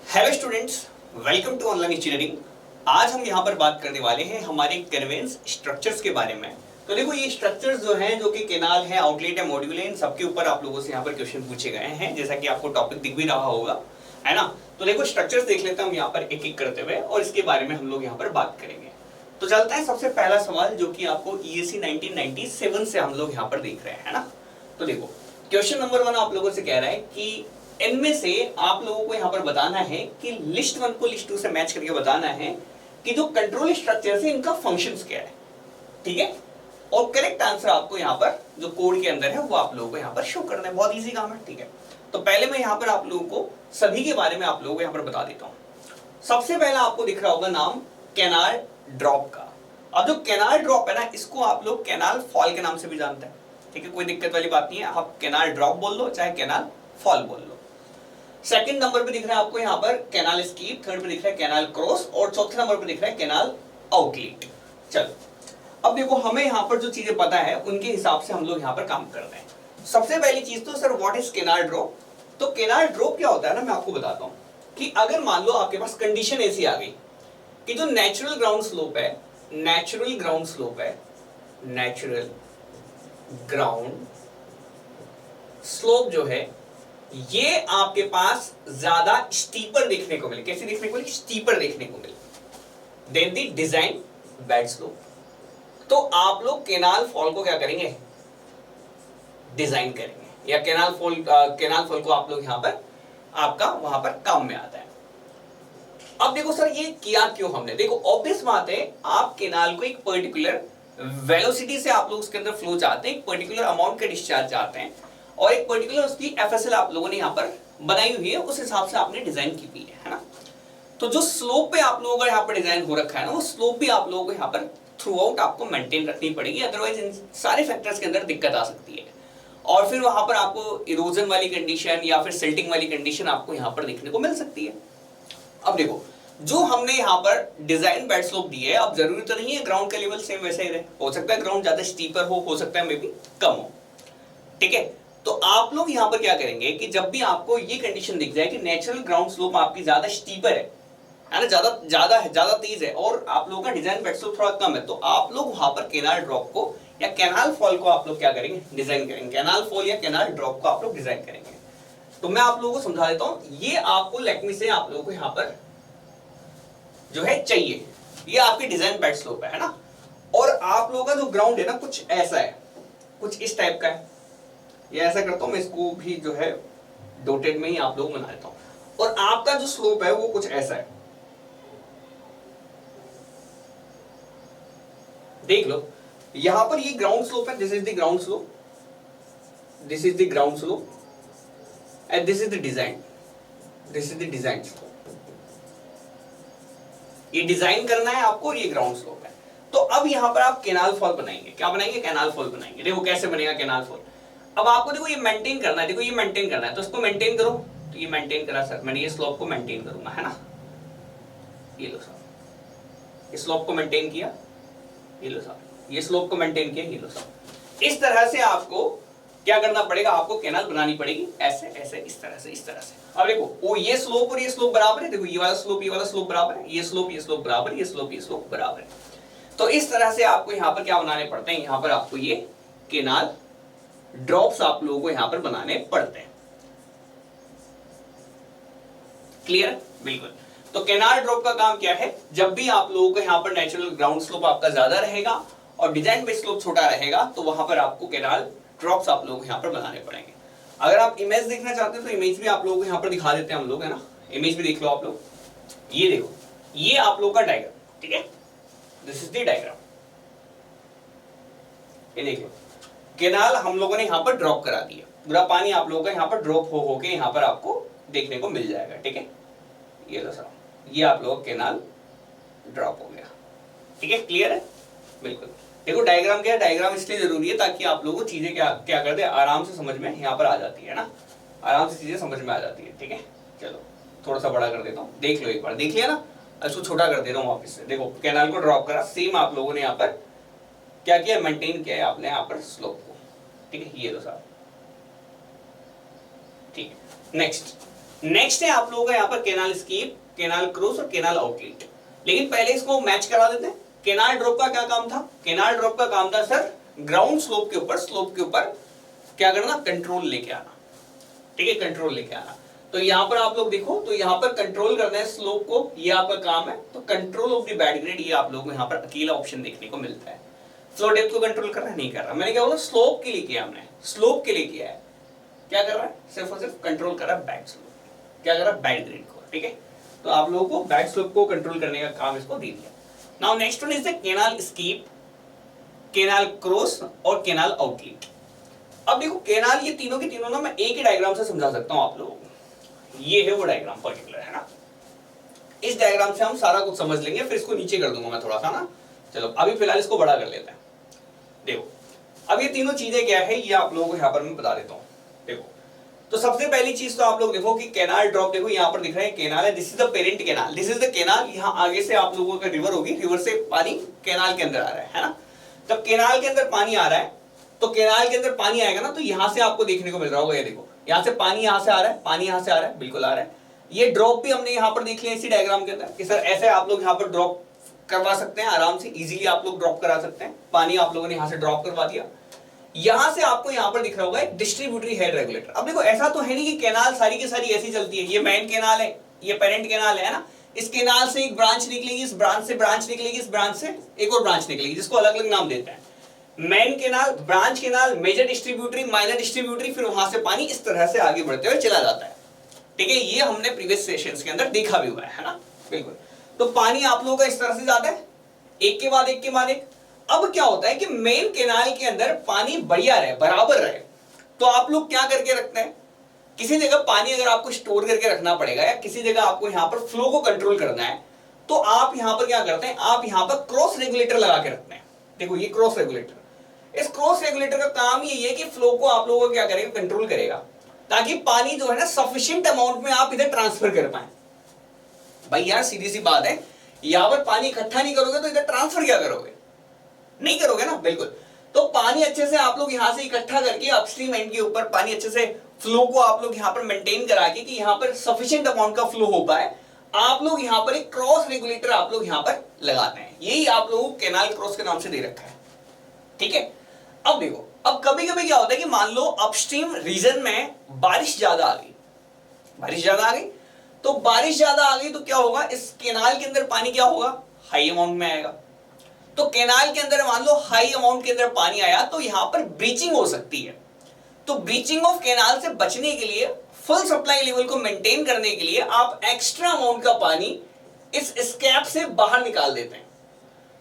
Hello students, welcome to online engineering. आज हम यहाँ पर बात करने वाले हैं हमारे कन्वेंस स्ट्रक्चर्स के बारे में। तो देखो, ये स्ट्रक्चर्स जो हैं, जो कि कैनाल है, आउटलेट है, मॉड्यूल है, इन सबके ऊपर आप लोगों से यहाँ पर क्वेश्चन पूछे गए हैं, जैसा कि आपको टॉपिक दिख भी रहा होगा, है ना। तो देखो, स्ट्रक्चर्स देख लेते हैं हम यहाँ पर एक एक करते हुए, और इसके बारे में हम लोग यहाँ पर बात करेंगे। तो चलता है सबसे पहला सवाल, जो कि आपको ESE 1997 से हम लोग यहाँ पर देख रहे हैं ना। तो देखो, क्वेश्चन नंबर 1 आप लोगों से कह रहा है कि इनमें से आप लोगों को यहाँ पर बताना है कि लिस्ट 1 को लिस्ट 2 से मैच करके बताना है कि जो कंट्रोल स्ट्रक्चर है इनका फंक्शंस क्या है, ठीक है। और करेक्ट आंसर आपको यहाँ पर जो कोड के अंदर है वो आप लोगों को यहाँ पर शो करना है। बहुत इजी काम है, ठीक है। तो पहले मैं यहाँ पर आप लोगों को सभी के बारे में आप लोगों को यहाँ पर बता देता हूँ। सबसे पहला आपको दिख रहा होगा नाम कैनाल ड्रॉप का। अब जो कैनाल ड्रॉप है ना, इसको आप लोग कैनाल फॉल के नाम से भी जानते हैं, ठीक है। कोई दिक्कत वाली बात नहीं है, आप कैनाल ड्रॉप बोल लो चाहे कैनाल फॉल बोल लो। सेकंड नंबर पे दिख रहा है आपको यहाँ पर कैनाल स्कीप, थर्ड पे दिख रहा है कैनाल क्रॉस, और चौथे नंबर पे दिख रहा है कैनाल आउटलेट। चलो, अब देखो, हमें यहाँ पर जो चीजें पता है उनके हिसाब से हम लोग यहाँ पर काम कर रहे हैं। सबसे पहली चीज तो sir, what is canal drop. तो कैनाल ड्रॉप क्या होता है ना, मैं आपको बताता हूँ कि अगर मान लो आपके पास कंडीशन ऐसी आ गई कि जो नेचुरल ग्राउंड स्लोप है, नेचुरल ग्राउंड स्लोप जो है, ये आपके पास ज्यादा स्टीपर देखने को मिले। कैसे देखने को मिले? स्टीपर देखने को मिले देन दी डिजाइन बेड स्लोप। तो आप लोग कैनाल फॉल को क्या करेंगे? डिजाइन करेंगे, या कैनाल फॉल को आप लोग यहां पर आपका वहां पर काम में आता है। अब देखो सर, ये किया क्यों हमने? देखो, ऑब्वियस बात है, आप कैनाल को एक पर्टिकुलर वेलोसिटी से आप लोग उसके अंदर फ्लो चाहते हैं, एक पर्टिकुलर अमाउंट का डिस्चार्ज चाहते हैं, और एक पर्टिकुलर उसकी FSL आप लोगों ने यहाँ पर बनाई हुई है, उस हिसाब से आपने डिजाइन की हुई है ना। तो जो स्लोप पे आप लोगों का यहाँ पर डिजाइन हो रखा है ना, वो स्लोप भी आप लोगों को यहाँ पर थ्रू आउट आपको मेंटेन रखनी पड़ेगी, अदरवाइज इन सारे फैक्टर्स के अंदर दिक्कत आ सकती है। और फिर वहां पर आपको इरोजन वाली कंडीशन या फिर सिल्टिंग वाली कंडीशन आपको यहाँ पर देखने को मिल सकती है। अब देखो, जो हमने यहाँ पर डिजाइन बेड स्लोप दी है, अब जरूरी तो नहीं है ग्राउंड का लेवल सेम वैसा ही रहे, हो सकता है ग्राउंड ज्यादा स्टीपर हो सकता है मे बी कम हो, ठीक है। तो आप लोग यहाँ पर क्या करेंगे कि जब भी आपको ये कंडीशन दिख जाए कि नेचुरल ग्राउंड स्लोप आपकी ज्यादा स्टीपर है ना, ज्यादा तेज है, और आप लोगों का डिजाइन बेड स्लोप थोड़ा कम है, तो आप लोग वहां पर कैनाल ड्रॉप को या कैनाल फॉल को आप लोग क्या करेंगे? डिजाइन करेंगे। कैनाल फॉल या कैनाल ड्रॉप को आप लोग डिजाइन करेंगे। तो मैं आप लोगों को समझा देता हूं, ये आपको लेटमी से आप लोगों को यहाँ पर जो है चाहिए, ये आपकी डिजाइन बेड स्लोप है ना। और आप लोगों का जो ग्राउंड है ना, कुछ ऐसा है, कुछ इस टाइप का है। ये ऐसा करता हूं मैं, इसको भी जो है डॉटेड में ही आप लोग बना देता हूं, और आपका जो स्लोप है वो कुछ ऐसा है, देख लो। यहां पर ये ग्राउंड स्लोप है, this is the ground slope, this is the ground slope, and this is the design, this is the design slope. ये डिजाइन करना है आपको, ये ग्राउंड स्लोप है। तो अब यहां पर आप कैनाल फॉल बनाएंगे। क्या बनाएंगे? कैनाल फॉल बनाएंगे। देखो कैसे बनेगा कैनाल फॉल। अब आपको देखो ये मेंटेन करना है, देखो ये मेंटेन करना है, तो इसको मेंटेन करो। तो ये मेंटेन करा सर मैंने, ये स्लोप को मेंटेन करूंगा, है ना। ये लो सर, इस स्लोप को मेंटेन किया, ये लो सर, ये स्लोप को मेंटेन किया, ये लो सर। इस तरह से आपको क्या करना पड़ेगा? आपको कैनाल बनानी पड़ेगी, ऐसे ऐसे, इस तरह से, इस तरह से। अब देखो, वो ये स्लोप और ये स्लोप बराबर है, देखो ये वाला स्लोप बराबर है, ये स्लोप बराबर, ये स्लोप बराबर है। तो इस तरह से आपको यहाँ पर क्या बनाने पड़ते हैं? यहाँ पर आपको ये कैनाल ड्रॉप्स आप लोगों को यहाँ पर बनाने पड़ते हैं। क्लियर? बिल्कुल। तो कैनाल ड्रॉप का काम क्या है? जब भी आप लोगों को यहाँ पर नेचुरल ग्राउंड स्लोप आपका ज्यादा रहेगा और डिजाइन बेस्ड स्लोप छोटा रहेगा, तो वहां पर आपको कैनाल ड्रॉप्स आप लोग यहाँ पर बनाने पड़ेंगे। अगर आप इमेज देखना चाहते हैं तो इमेज भी आप लोगों को यहाँ पर दिखा देते हैं हम लोग, है ना। इमेज भी देख लो आप लोग। ये देखो, ये आप लोग का डायग्राम, ठीक है। दिस इज द डायग्राम, ये देख लो। कैनाल हम लोगों ने यहाँ पर ड्रॉप करा दिया, पूरा पानी आप लोगों का यहाँ पर ड्रॉप हो के यहाँ पर आपको देखने को मिल जाएगा, ठीक है। ये लो सर, ये आप लोग कैनाल ड्रॉप हो गया, ठीक है। क्लियर है? बिल्कुल। देखो डायग्राम क्या है, डायग्राम इसलिए जरूरी है ताकि आप लोगों को चीजें क्या क्या करते हैं, आराम से समझ में यहाँ पर आ जाती है ना, आराम से चीजें समझ में आ जाती है, ठीक है। चलो थोड़ा सा बड़ा कर देता हूँ, देख लो एक बार, देख लिया ना। इसको छोटा कर दे रहा हूँ वापस से। देखो कैनाल को ड्रॉप करा, सेम आप लोगों ने यहाँ पर क्या किया? मेंटेन किया है आपने यहाँ पर स्लोप को, ठीक है। ये लो साहब, ठीक है। नेक्स्ट नेक्स्ट है आप लोगों का यहाँ पर केनाल स्कीप, केनाल क्रॉस और केनाल आउटलेट। लेकिन पहले इसको मैच करा देते हैं। केनाल ड्रॉप का क्या काम था? केनाल ड्रॉप का काम था सर ग्राउंड स्लोप के ऊपर क्या करना, कंट्रोल लेके आना। ठीक है, कंट्रोल लेके आना। तो यहाँ पर आप लोग देखो, तो यहाँ पर कंट्रोल करना है स्लोप को, ये आपका काम है। तो control of the bed grade, ये आप लोगों को यहाँ पर अकेला ऑप्शन देखने को मिलता है। फ्लो डेप्थ को कंट्रोल कर रहा है, नहीं कर रहा। मैंने क्या बोला, स्लोप के लिए किया हमने, स्लोप के लिए किया है। क्या कर रहा है, सिर्फ और सिर्फ कंट्रोल कर रहा है बैक स्लोप, क्या कर रहा है, बेड ग्रेड को। ठीक है, तो आप लोगों को बैक स्लोप को कंट्रोल करने का काम इसको दे दिया। Now next one is the canal skip, canal cross और केनाल आउटलेट। अब देखो केनाल, ये तीनों के तीनों ना मैं एक ही डायग्राम से समझा सकता हूं आप लोगों को। ये है वो डायग्राम पर्टिकुलर, है ना। इस डायग्राम से हम सारा कुछ समझ लेंगे, फिर इसको नीचे कर दूंगा मैं थोड़ा सा ना। चलो अभी फिलहाल इसको बड़ा कर लेते हैं। देखो अब ये तीनों चीजें क्या है, ये आप लोगों को यहाँ पर मैं बता देता हूँ। देखो तो सबसे पहली चीज तो आप लोग देखो कि केनाल ड्रॉप, देखो यहाँ पर दिख रहा है केनाल है, this is the parent canal, this is the canal. यहाँ आगे से आप लोगों का रिवर होगी, रिवर से पानी केनाल के अंदर आ रहा है ना। जब केनाल के अंदर पानी आ रहा है, तो केनाल के अंदर पानी आएगा ना, तो यहाँ से आपको देखने को मिल रहा होगा, ये देखो यहाँ से पानी यहाँ से आ रहा है, पानी यहाँ से आ रहा है, बिल्कुल आ रहा है। ये ड्रॉप भी हमने यहाँ पर देख लिया इसी डायग्राम के अंदर कि सर ऐसे आप लोग यहाँ पर ड्रॉप करवा सकते हैं, आराम से इजीली आप लोग ड्रॉप करा सकते हैं। पानी आप लोगों ने यहाँ से ड्रॉप करवा दिया। यहां से आपको यहां पर दिख रहा होगा एक डिस्ट्रीब्यूटरी हेड रेगुलेटर। अब देखो ऐसा तो है नहीं कि केनाल सारी की सारी ऐसी चलती है, ये मेन केनाल है, ये पेरेंट केनाल है ना। इस केनाल से एक ब्रांच निकलेगी, इस ब्रांच से ब्रांच निकलेगी, इस ब्रांच से एक और ब्रांच निकलेगी, जिसको अलग अलग नाम देते हैं। Main canal, branch canal, major distributary, minor distributary, फिर वहां से पानी इस तरह से आगे बढ़ते हुए चला जाता है। ठीक है, ये हमने प्रीवियस सेशंस के अंदर देखा भी हुआ है ना, बिल्कुल। तो पानी आप लोगों का इस तरह से जाता है, एक के बाद एक के बाद एक। अब क्या होता है कि मेन केनाल के अंदर पानी बढ़िया रहे, बराबर रहे, तो आप लोग क्या करके रखते हैं, किसी जगह पानी अगर आपको स्टोर करके रखना पड़ेगा या किसी जगह आपको यहां पर फ्लो को कंट्रोल करना है, तो आप यहां पर क्या करते हैं, आप यहां पर क्रॉस रेगुलेटर लगा के रखते हैं। देखो ये क्रॉस रेगुलेटर, इस क्रॉस रेगुलेटर का काम ये है कि फ्लो को आप लोगों को क्या करेगा, कंट्रोल करेगा, ताकि पानी जो है ना सफिशिएंट अमाउंट में आप इधर ट्रांसफर कर पाए। भाई यार सीधी सी बात है, यहां पर पानी इकट्ठा नहीं करोगे तो इधर ट्रांसफर क्या करोगे, नहीं करोगे ना, बिल्कुल। तो पानी अच्छे से आप लोग यहां से इकट्ठा करके अपस्ट्रीम एंड के ऊपर पानी अच्छे से फ्लो को आप लोग यहां पर मेंटेन करा के कि यहां पर सफिशिएंट अमाउंट का फ्लो हो पाए, आप लोग यहां पर एक क्रॉस रेगुलेटर आप लोग यहां पर लगाते हैं। यही आप लोगों को केनाल क्रॉस के नाम से दे रखा है। ठीक है, अब देखो, अब कभी कभी क्या होता है कि मान लो अपस्ट्रीम रीजन में बारिश ज्यादा आ गई, बारिश ज्यादा आ गई, तो बारिश ज्यादा आ गई तो क्या होगा, इस केनाल के अंदर पानी क्या होगा, हाई अमाउंट में आएगा। तो केनाल के अंदर मान लो हाई अमाउंट के अंदर पानी आया, तो यहां पर ब्रीचिंग हो सकती है। तो ब्रीचिंग ऑफ केनाल से बचने के लिए, फुल सप्लाई लेवल को मेंटेन करने के लिए आप एक्स्ट्रा अमाउंट का पानी इस स्कैप से बाहर निकाल देते हैं।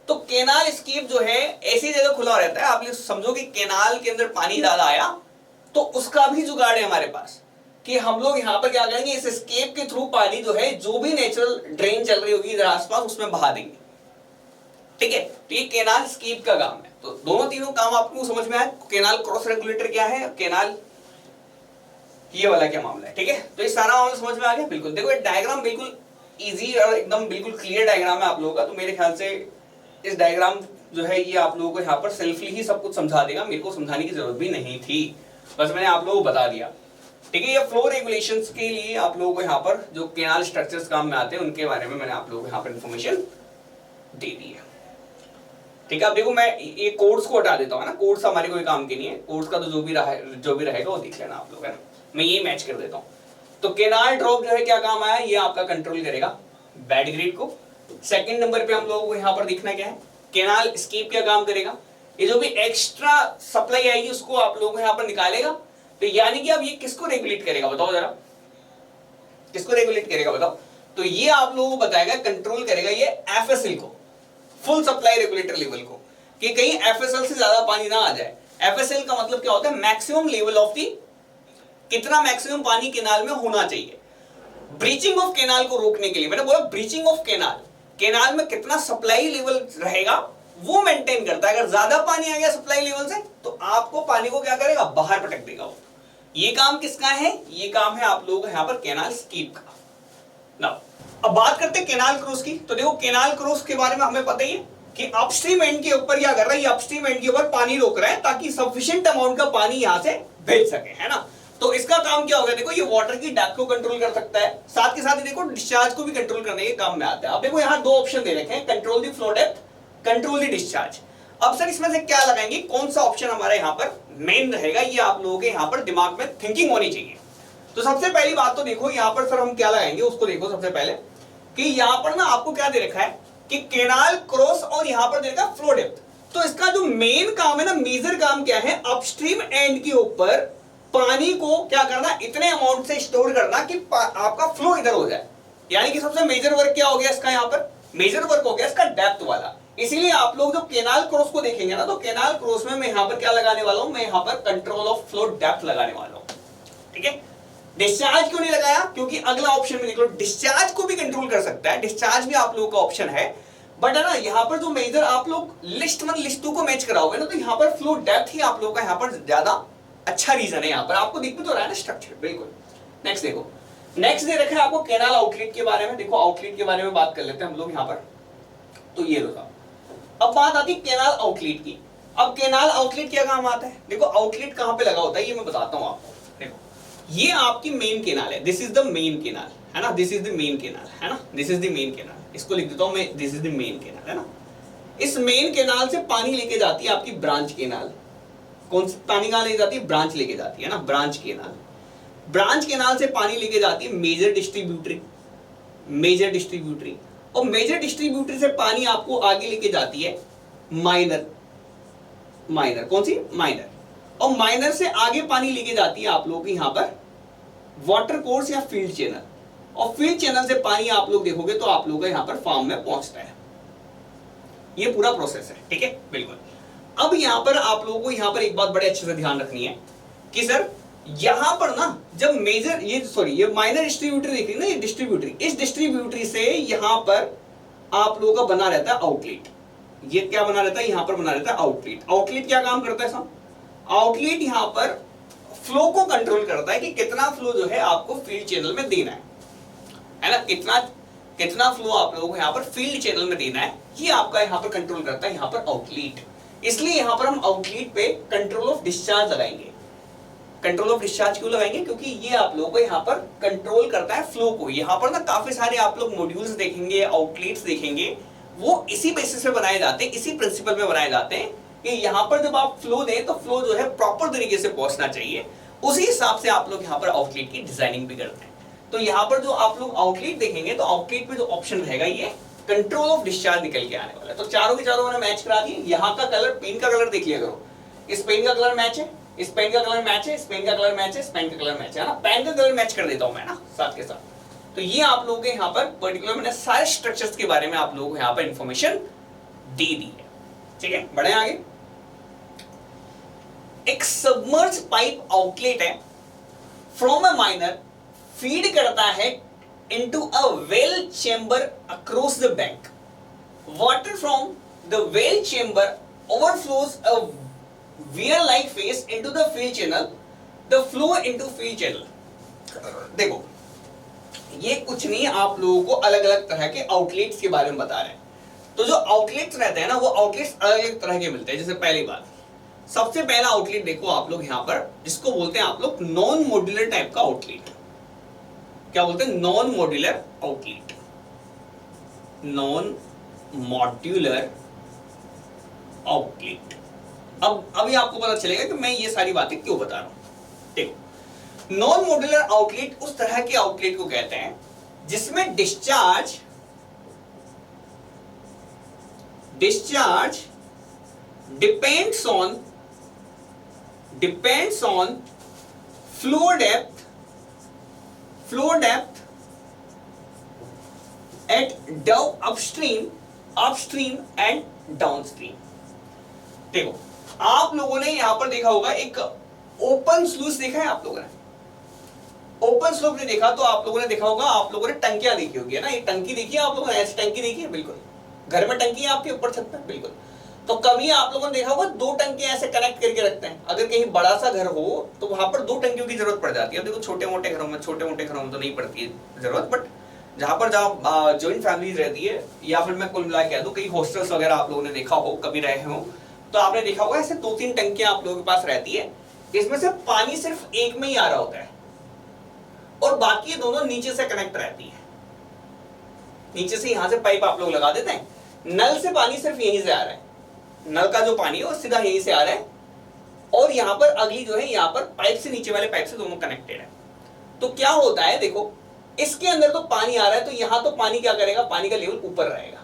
तो केनाल स्केप जो है ऐसी जगह खुला रहता है, आप ये समझो कि केनाल के अंदर पानी ज्यादा आया तो उसका भी जुगाड़ है हमारे पास कि हम लोग यहां पर क्या करेंगे, इस स्केप के थ्रू पानी जो है, जो भी नेचुरल ड्रेन चल रही होगी इधर आसपास, उसमें बहा देंगे। ठीक है, तो ये केनाल स्कीप का काम है। तो दोनों तीनों काम आपको समझ में आया। केनाल क्रॉस रेगुलेटर क्या है, केनाल ये वाला क्या मामला है। ठीक है, तो ये सारा मामला समझ में आ गया, बिल्कुल। देखो ये डायग्राम बिल्कुल इजी और एकदम बिल्कुल क्लियर डायग्राम है आप लोगों का। तो मेरे ख्याल से इस डायग्राम जो है ये आप लोगों को यहाँ पर सेल्फली ही सब कुछ समझा देगा, मेरे को समझाने की जरूरत भी नहीं थी, बस मैंने आप लोगों को बता दिया। ठीक है, ये फ्लो रेगुलेशंस के लिए आप लोगों को यहाँ पर जो केनाल स्ट्रक्चर्स काम में आते हैं उनके बारे में मैंने आप लोगों को यहाँ पर इन्फॉर्मेशन दे दी है। ठीक है, अब देखो मैं ये कोड्स को हटा देता हूँ ना, कोड्स हमारे कोई काम के नहीं है, कोड्स का तो जो भी रहेगा वो देख लेना आप लोग, है ना। मैं ये मैच कर देता हूँ। तो केनाल ड्रॉप जो है क्या काम आया, ये आपका कंट्रोल करेगा बेड ग्रेड को। सेकंड नंबर पे हम लोगों को यहाँ पर दिखना क्या है, केनाल स्कीप क्या काम करेगा, ये जो भी एक्स्ट्रा सप्लाई आएगी उसको आप लोगों को यहाँ पर निकालेगा। तो यानी कि अब ये किसको रेगुलेट करेगा बताओ जरा, किसको रेगुलेट करेगा बताओ। तो ये आप लोगों को बताएगा, कंट्रोल करेगा ये एफएसएल को, फुल सप्लाई रेगुलेटर लेवल को, कि कहीं एफएसएल से ज्यादा पानी ना आ जाए। एफएसएल का मतलब क्या होता है, मैक्सिमम लेवल ऑफ दी, कितना मैक्सिमम पानी केनाल में होना चाहिए। ब्रीचिंग ऑफ केनाल को रोकने के लिए, मैंने बोला ब्रीचिंग ऑफ केनाल, केनाल में कितना सप्लाई लेवल रहेगा वो मेंटेन करता है। अगर ज्यादा पानी आ गया सप्लाई लेवल से तो आपको पानी को क्या करेगा, बाहर पटक देगा वो। ये काम किसका है, ये काम है आप लोगों का यहाँ पर केनाल स्कीप का। नाउ अब बात करते हैं केनाल क्रॉस की। तो देखो केनाल क्रॉस के बारे में हमें पता ही है कि अपस्ट्रीम एंड के ऊपर क्या कर रहा है, ये अपस्ट्रीम एंड के ऊपर पानी रोक रहा है ताकि सफिशिएंट अमाउंट का पानी यहां से भेज सके, है ना। तो इसका काम क्या होगा, देखो ये वाटर की डेप्थ को कंट्रोल कर सकता है, साथ के साथ देखो डिस्चार्ज को भी कंट्रोल करने के काम में आता है। अब देखो यहाँ दो ऑप्शन दे रखे हैं, control the flow depth, control the discharge. अब सर इसमें से क्या लगाएंगे, कौन सा ऑप्शन हमारा यहाँ पर मेन रहेगा, ये आप लोगों के यहाँ पर दिमाग में थिंकिंग होनी चाहिए। तो सबसे पहली बात तो देखो यहाँ पर सर हम क्या लगाएंगे उसको देखो। सबसे पहले कि यहाँ पर ना आपको क्या दे रखा है कि केनाल क्रॉस और यहाँ पर दे रखा है फ्लो डेप्थ। तो इसका जो मेन काम है ना, मेजर काम क्या है, अपस्ट्रीम एंड के ऊपर पानी को क्या करना, इतने अमाउंट से स्टोर करना कि आपका फ्लो इधर हो जाए। यानी कि सबसे मेजर वर्क क्या हो गया इसका, यहाँ पर मेजर वर्क हो गया इसका डेप्थ वाला। इसीलिए आप लोग जो केनाल क्रॉस को देखेंगे ना, तो केनाल क्रॉस में मैं यहाँ पर क्या लगाने वाला हूं, मैं यहाँ पर कंट्रोल ऑफ फ्लो डेप्थ लगाने वाला हूं। ठीक है, डिस्चार्ज क्यों नहीं लगाया, क्योंकि अगला ऑप्शन में देख लो डिस्चार्ज को भी कंट्रोल कर सकता है, डिस्चार्ज भी आप लोगों का ऑप्शन है। बट है ना यहाँ पर जो मेजर आप लोग लिस्ट लिस्टों को मैच कराओगे ना, तो यहाँ पर फ्लो डेप्थ ही आप लोगों का यहाँ पर ज्यादा अच्छा रीजन है। यहाँ पर आपको दिख भी तो रहा है ना स्ट्रक्चर, बिल्कुल। नेक्स्ट देखो, नेक्स्ट दे रखा है आपको केनाल आउटलेट के बारे में। देखो आउटलेट के बारे में बात कर लेते हैं हम लोग यहाँ पर। तो ये देखो, अब बात आती है केनाल आउटलेट की। अब केनाल आउटलेट क्या काम आता है, देखो आउटलेट कहां पे लगा होता है ये मैं बताता हूं आपको। देखो ये आपकी मेन केनाल है, this is the main canal, है ना, this is the main canal, है ना, this is the main canal. इसको लिख देता हूं मैं, this is the main canal, है ना। इस मेन केनाल से पानी लेके जाती है आपकी ब्रांच केनाल। कौन सी पानी कहां लेके जाती है, ब्रांच लेके जाती है ना, ब्रांच केनाल। ब्रांच केनाल से पानी लेके जाती है मेजर डिस्ट्रीब्यूटरी, मेजर डिस्ट्रीब्यूटरी। और मेजर डिस्ट्रीब्यूटरी से पानी आपको आगे लेके जाती है माइनर, माइनर कौन सी, माइनर। और माइनर से आगे पानी लेके जाती है आप लोगों को यहाँ पर वाटर कोर्स या फील्ड चैनल। और फील्ड चैनल से पानी आप लोग देखोगे तो आप लोगों का यहाँ पर फार्म में पहुंचता है। ये पूरा प्रोसेस है, ठीक है, बिल्कुल। अब यहाँ पर आप लोगों को यहाँ पर एक बात बड़े अच्छे से ध्यान रखनी है कि सर यहां पर ना जब मेजर ये माइनर डिस्ट्रीब्यूटरी देख रही है ना, ये डिस्ट्रीब्यूटरी, इस डिस्ट्रीब्यूटरी से यहां पर आप लोगों का बना रहता है आउटलेट। ये क्या बना रहता है, यहां पर बना रहता है आउटलेट। आउटलेट क्या काम करता है साहब, आउटलेट यहां पर फ्लो को कंट्रोल करता है कि कितना फ्लो जो है आपको फील्ड चैनल में देना है ना, कितना फ्लो आप लोगों को यहाँ पर फील्ड चैनल में देना है, ये आपका यहाँ पर कंट्रोल करता है यहाँ पर आउटलेट। इसलिए यहाँ पर हम आउटलेट पे कंट्रोल ऑफ डिस्चार्ज लगाएंगे। कंट्रोल ऑफ डिस्चार्ज क्यों लगाएंगे, क्योंकि ये आप लोगों को यहाँ पर कंट्रोल करता है फ्लो को। यहाँ पर ना काफी सारे आप लोग मॉड्यूल्स देखेंगे, आउटलेट्स देखेंगे, वो इसी बेसिस पे बनाए जाते हैं, इसी प्रिंसिपल पे बनाए जाते हैं कि यहाँ पर जब आप फ्लो दें तो फ्लो जो है प्रॉपर तरीके से पहुंचना चाहिए। उसी हिसाब से आप लोग यहाँ पर आउटलेट की डिजाइनिंग भी करते हैं। तो यहाँ पर जो आप लोग आउटलेट देखेंगे तो आउटलेट पे जो ऑप्शन रहेगा ये कंट्रोल ऑफ डिस्चार्ज निकल के आने वाला है। तो चारों के चारों मैंने मैच करा दिए। यहाँ का कलर, पेन का कलर देख लिया करो, इस पेन का कलर मैच है, इस पेन का कलर मैच है, इस पेन का कलर मैच है, इस पेन का कलर मैच है ना, पेन का कलर मैच कर देता हूं मैं ना साथ के साथ। तो ये आप लोगों के यहाँ पर पर्टिकुलर मैंने सारे स्ट्रक्चर्स के बारे में आप लोगों को यहाँ पर इंफॉर्मेशन दे दी है। ठीक है, बढ़े आगे। एक सबमर्ज पाइप आउटलेट है, फ्रॉम अ माइनर फीड करता है into a well chamber across the bank. Water from the well chamber overflows a weir like phase into the field channel, the flow into field channel। देखो ये कुछ नहीं, आप लोगों को अलग अलग तरह के आउटलेट्स के बारे में बता रहे हैं। तो जो आउटलेट्स रहते हैं ना, वो आउटलेट्स अलग अलग तरह के मिलते हैं। जैसे पहली बात, सबसे पहला आउटलेट देखो आप लोग यहाँ पर, जिसको बोलते हैं आप लोग नॉन मॉड्यूलर टाइप का आउटलेट। क्या बोलते हैं, non modular outlet, non modular outlet. अब अभी आपको पता चलेगा कि मैं ये सारी बातें क्यों बता रहा हूं। देखो, नॉन मॉड्यूलर आउटलेट उस तरह के आउटलेट को कहते हैं जिसमें discharge depends on flow depth at upstream and downstream. देखो आप लोगों ने यहां पर देखा होगा एक ओपन स्लूस देखा है आप लोगों ने, ओपन स्लूस ने देखा तो आप लोगों ने देखा होगा, आप लोगों ने टंकियां देखी होगी, है ना, ये टंकी देखी है आप लोगों ने, ऐसी टंकी देखी है, बिल्कुल घर में टंकी है आपके ऊपर छत पे, बिल्कुल। तो कभी आप लोगों ने देखा होगा दो टंकियां ऐसे कनेक्ट करके रखते हैं। अगर कहीं बड़ा सा घर हो तो वहां पर दो टंकियों की जरूरत पड़ जाती है। देखो छोटे मोटे घरों में तो नहीं पड़ती है जरूरत, बट जहां ज्वाइंट फैमिलीज रहती है, या फिर मैं कुल मिला कह दूं कहीं हॉस्टल्स वगैरह आप लोगों ने देखा हो, कभी रहे हो, तो आपने देखा होगा ऐसे दो तीन टंकियां आप लोगों के पास रहती है। इसमें से पानी सिर्फ एक में ही आ रहा होता है और बाकी दोनों नीचे से कनेक्ट रहती है। नीचे से यहां से पाइप आप लोग लगा देते हैं, नल से पानी सिर्फ यहीं से आ रहा है, नल का जो पानी है वो सीधा यहीं से आ रहा है और यहां पर अगली जो है यहां पर पाइप से, नीचे वाले पाइप से दोनों कनेक्टेड है। तो क्या होता है देखो, इसके अंदर तो पानी आ रहा है तो यहां तो पानी क्या करेगा, पानी का लेवल ऊपर रहेगा,